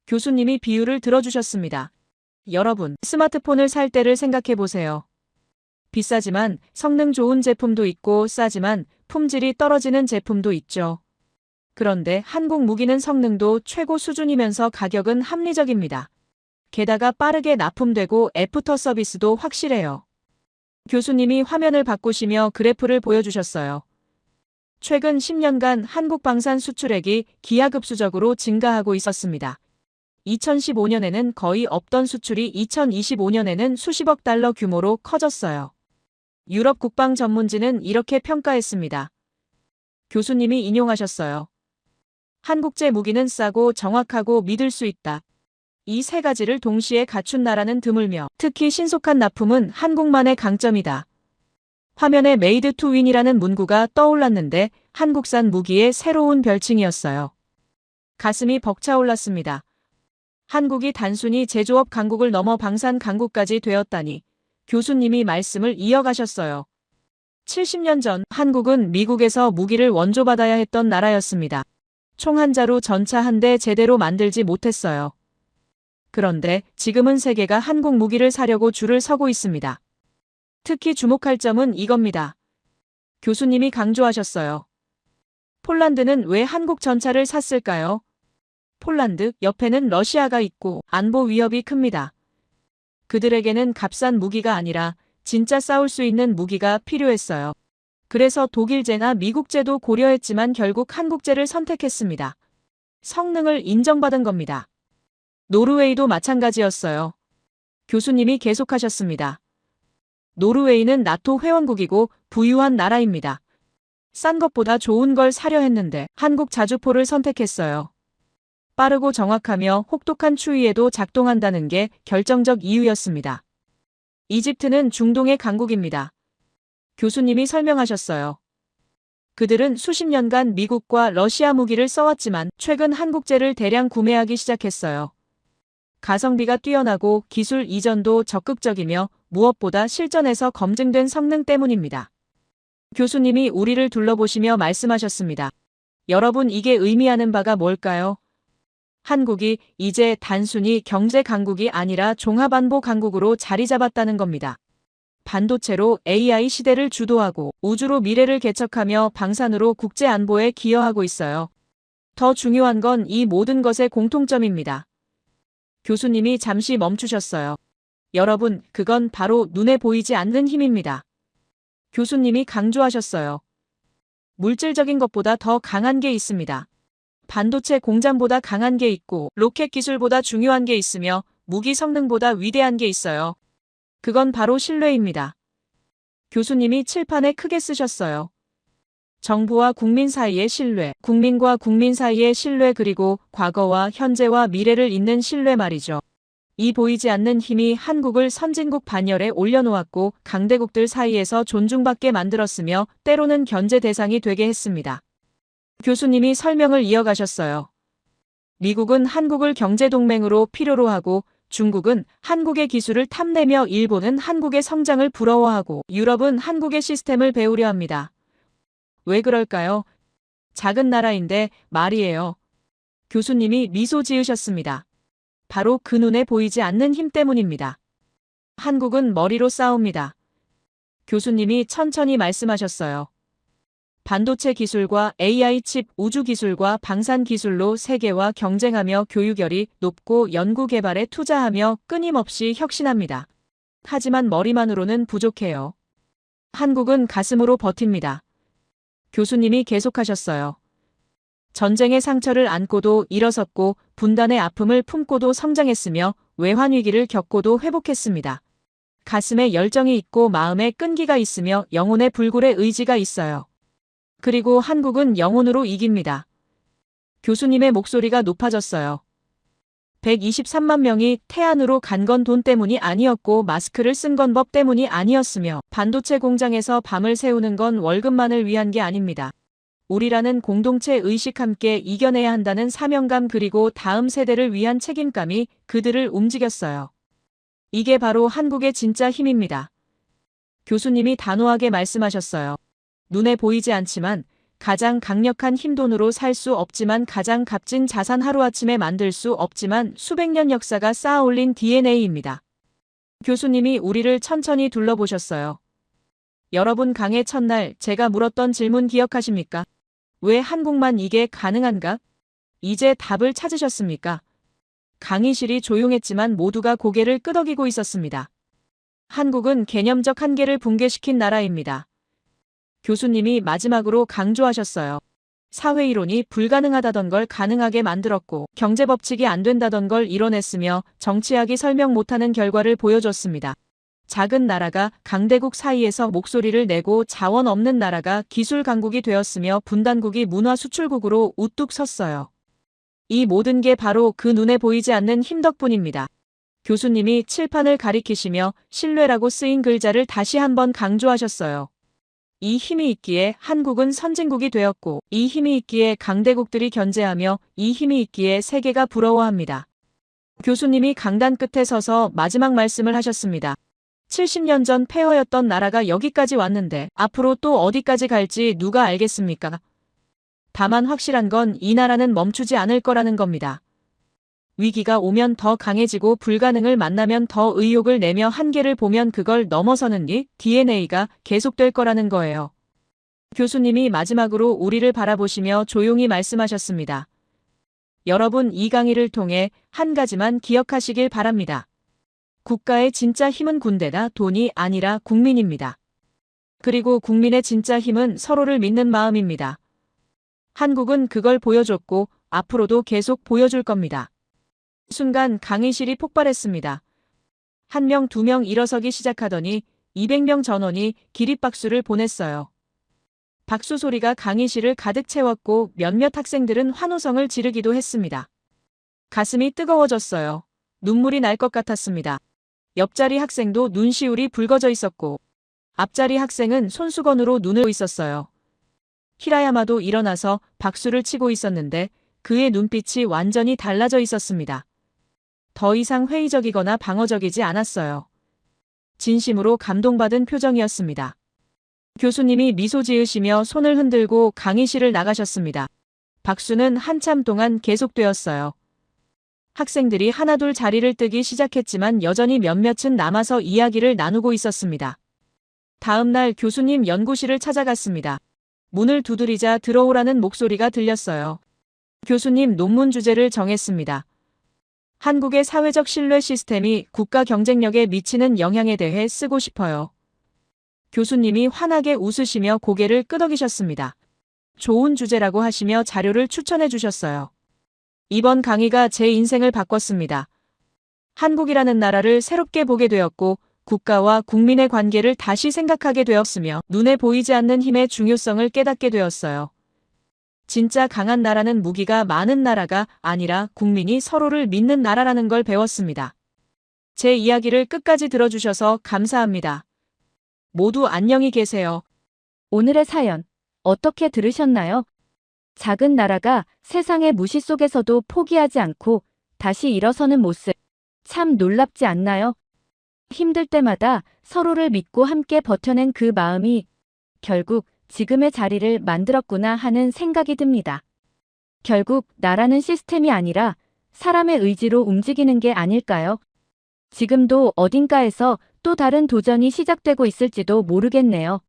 교수님이 비유를 들어주셨습니다. 여러분, 스마트폰을 살 때를 생각해 보세요. 비싸지만 성능 좋은 제품도 있고 싸지만 품질이 떨어지는 제품도 있죠. 그런데 한국 무기는 성능도 최고 수준이면서 가격은 합리적입니다. 게다가 빠르게 납품되고 애프터 서비스도 확실해요. 교수님이 화면을 바꾸시며 그래프를 보여주셨어요. 최근 10년간 한국 방산 수출액이 기하급수적으로 증가하고 있었습니다. 2015년에는 거의 없던 수출이 2025년에는 수십억 달러 규모로 커졌어요. 유럽 국방 전문지는 이렇게 평가했습니다. 교수님이 인용하셨어요. 한국제 무기는 싸고 정확하고 믿을 수 있다. 이 세 가지를 동시에 갖춘 나라는 드물며 특히 신속한 납품은 한국만의 강점이다. 화면에 메이드 투 윈이라는 문구가 떠올랐는데 한국산 무기의 새로운 별칭이었어요. 가슴이 벅차올랐습니다. 한국이 단순히 제조업 강국을 넘어 방산 강국까지 되었다니. 교수님이 말씀을 이어가셨어요. 70년 전 한국은 미국에서 무기를 원조받아야 했던 나라였습니다. 총 한 자루 전차 한 대 제대로 만들지 못했어요. 그런데 지금은 세계가 한국 무기를 사려고 줄을 서고 있습니다. 특히 주목할 점은 이겁니다. 교수님이 강조하셨어요. 폴란드는 왜 한국 전차를 샀을까요? 폴란드 옆에는 러시아가 있고 안보 위협이 큽니다. 그들에게는 값싼 무기가 아니라 진짜 싸울 수 있는 무기가 필요했어요. 그래서 독일제나 미국제도 고려했지만 결국 한국제를 선택했습니다. 성능을 인정받은 겁니다. 노르웨이도 마찬가지였어요. 교수님이 계속하셨습니다. 노르웨이는 나토 회원국이고 부유한 나라입니다. 싼 것보다 좋은 걸 사려 했는데 한국 자주포를 선택했어요. 빠르고 정확하며 혹독한 추위에도 작동한다는 게 결정적 이유였습니다. 이집트는 중동의 강국입니다. 교수님이 설명하셨어요. 그들은 수십 년간 미국과 러시아 무기를 써왔지만 최근 한국제를 대량 구매하기 시작했어요. 가성비가 뛰어나고 기술 이전도 적극적이며 무엇보다 실전에서 검증된 성능 때문입니다. 교수님이 우리를 둘러보시며 말씀하셨습니다. 여러분, 이게 의미하는 바가 뭘까요? 한국이 이제 단순히 경제 강국이 아니라 종합안보 강국으로 자리 잡았다는 겁니다. 반도체로 AI 시대를 주도하고 우주로 미래를 개척하며 방산으로 국제 안보에 기여하고 있어요. 더 중요한 건 이 모든 것의 공통점입니다. 교수님이 잠시 멈추셨어요. 여러분, 그건 바로 눈에 보이지 않는 힘입니다. 교수님이 강조하셨어요. 물질적인 것보다 더 강한 게 있습니다. 반도체 공장보다 강한 게 있고 로켓 기술보다 중요한 게 있으며 무기 성능보다 위대한 게 있어요. 그건 바로 신뢰입니다. 교수님이 칠판에 크게 쓰셨어요. 정부와 국민 사이의 신뢰, 국민과 국민 사이의 신뢰, 그리고 과거와 현재와 미래를 잇는 신뢰 말이죠. 이 보이지 않는 힘이 한국을 선진국 반열에 올려놓았고 강대국들 사이에서 존중받게 만들었으며 때로는 견제 대상이 되게 했습니다. 교수님이 설명을 이어가셨어요. 미국은 한국을 경제동맹으로 필요로 하고 중국은 한국의 기술을 탐내며 일본은 한국의 성장을 부러워하고 유럽은 한국의 시스템을 배우려 합니다. 왜 그럴까요? 작은 나라인데 말이에요. 교수님이 미소 지으셨습니다. 바로 그 눈에 보이지 않는 힘 때문입니다. 한국은 머리로 싸웁니다. 교수님이 천천히 말씀하셨어요. 반도체 기술과 AI 칩, 우주 기술과 방산 기술로 세계와 경쟁하며 교육열이 높고 연구 개발에 투자하며 끊임없이 혁신합니다. 하지만 머리만으로는 부족해요. 한국은 가슴으로 버팁니다. 교수님이 계속하셨어요. 전쟁의 상처를 안고도 일어섰고 분단의 아픔을 품고도 성장했으며 외환위기를 겪고도 회복했습니다. 가슴에 열정이 있고 마음에 끈기가 있으며 영혼에 불굴의 의지가 있어요. 그리고 한국은 영혼으로 이깁니다. 교수님의 목소리가 높아졌어요. 123만 명이 태안으로 간 건 돈 때문이 아니었고 마스크를 쓴 건 법 때문이 아니었으며 반도체 공장에서 밤을 새우는 건 월급만을 위한 게 아닙니다. 우리라는 공동체 의식 함께 이겨내야 한다는 사명감 그리고 다음 세대를 위한 책임감이 그들을 움직였어요. 이게 바로 한국의 진짜 힘입니다. 교수님이 단호하게 말씀하셨어요. 눈에 보이지 않지만 가장 강력한 힘 돈으로 살 수 없지만 가장 값진 자산 하루아침에 만들 수 없지만 수백 년 역사가 쌓아 올린 DNA입니다. 교수님이 우리를 천천히 둘러보셨어요. 여러분 강의 첫날 제가 물었던 질문 기억하십니까? 왜 한국만 이게 가능한가? 이제 답을 찾으셨습니까? 강의실이 조용했지만 모두가 고개를 끄덕이고 있었습니다. 한국은 개념적 한계를 붕괴시킨 나라입니다. 교수님이 마지막으로 강조하셨어요. 사회이론이 불가능하다던 걸 가능하게 만들었고 경제법칙이 안 된다던 걸 이뤄냈으며 정치학이 설명 못하는 결과를 보여줬습니다. 작은 나라가 강대국 사이에서 목소리를 내고 자원 없는 나라가 기술 강국이 되었으며 분단국이 문화 수출국으로 우뚝 섰어요. 이 모든 게 바로 그 눈에 보이지 않는 힘 덕분입니다. 교수님이 칠판을 가리키시며 신뢰라고 쓰인 글자를 다시 한번 강조하셨어요. 이 힘이 있기에 한국은 선진국이 되었고 이 힘이 있기에 강대국들이 견제하며 이 힘이 있기에 세계가 부러워합니다. 교수님이 강단 끝에 서서 마지막 말씀을 하셨습니다. 70년 전 폐허였던 나라가 여기까지 왔는데 앞으로 또 어디까지 갈지 누가 알겠습니까? 다만 확실한 건 이 나라는 멈추지 않을 거라는 겁니다. 위기가 오면 더 강해지고 불가능을 만나면 더 의욕을 내며 한계를 보면 그걸 넘어서는 이 DNA가 계속될 거라는 거예요. 교수님이 마지막으로 우리를 바라보시며 조용히 말씀하셨습니다. 여러분 이 강의를 통해 한 가지만 기억하시길 바랍니다. 국가의 진짜 힘은 군대다 돈이 아니라 국민입니다. 그리고 국민의 진짜 힘은 서로를 믿는 마음입니다. 한국은 그걸 보여줬고 앞으로도 계속 보여줄 겁니다. 순간 강의실이 폭발했습니다. 1명, 2명 일어서기 시작하더니 200명 전원이 기립박수를 보냈어요. 박수 소리가 강의실을 가득 채웠고 몇몇 학생들은 환호성을 지르기도 했습니다. 가슴이 뜨거워졌어요. 눈물이 날 것 같았습니다. 옆자리 학생도 눈시울이 붉어져 있었고 앞자리 학생은 손수건으로 눈을 있었어요. 히라야마도 일어나서 박수를 치고 있었는데 그의 눈빛이 완전히 달라져 있었습니다. 더 이상 회의적이거나 방어적이지 않았어요. 진심으로 감동받은 표정이었습니다. 교수님이 미소 지으시며 손을 흔들고 강의실을 나가셨습니다. 박수는 한참 동안 계속되었어요. 학생들이 하나둘 자리를 뜨기 시작했지만 여전히 몇몇은 남아서 이야기를 나누고 있었습니다. 다음 날 교수님 연구실을 찾아갔습니다. 문을 두드리자 들어오라는 목소리가 들렸어요. 교수님 논문 주제를 정했습니다. 한국의 사회적 신뢰 시스템이 국가 경쟁력에 미치는 영향에 대해 쓰고 싶어요. 교수님이 환하게 웃으시며 고개를 끄덕이셨습니다. 좋은 주제라고 하시며 자료를 추천해 주셨어요. 이번 강의가 제 인생을 바꿨습니다. 한국이라는 나라를 새롭게 보게 되었고 국가와 국민의 관계를 다시 생각하게 되었으며 눈에 보이지 않는 힘의 중요성을 깨닫게 되었어요. 진짜 강한 나라는 무기가 많은 나라가 아니라 국민이 서로를 믿는 나라라는 걸 배웠습니다. 제 이야기를 끝까지 들어주셔서 감사합니다. 모두 안녕히 계세요. 오늘의 사연 어떻게 들으셨나요? 작은 나라가 세상의 무시 속에서도 포기하지 않고 다시 일어서는 모습 참 놀랍지 않나요? 힘들 때마다 서로를 믿고 함께 버텨낸 그 마음이 결국 지금의 자리를 만들었구나 하는 생각이 듭니다. 결국 나라는 시스템이 아니라 사람의 의지로 움직이는 게 아닐까요? 지금도 어딘가에서 또 다른 도전이 시작되고 있을지도 모르겠네요.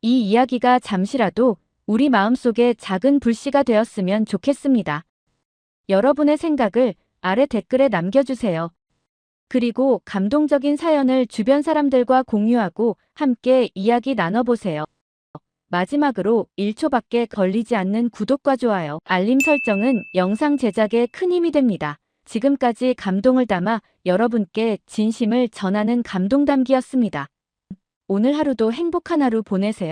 이 이야기가 잠시라도 우리 마음속에 작은 불씨가 되었으면 좋겠습니다. 여러분의 생각을 아래 댓글에 남겨주세요. 그리고 감동적인 사연을 주변 사람들과 공유하고 함께 이야기 나눠보세요. 마지막으로 1초밖에 걸리지 않는 구독과 좋아요, 알림 설정은 영상 제작에 큰 힘이 됩니다. 지금까지 감동을 담아 여러분께 진심을 전하는 감동담기였습니다. 오늘 하루도 행복한 하루 보내세요.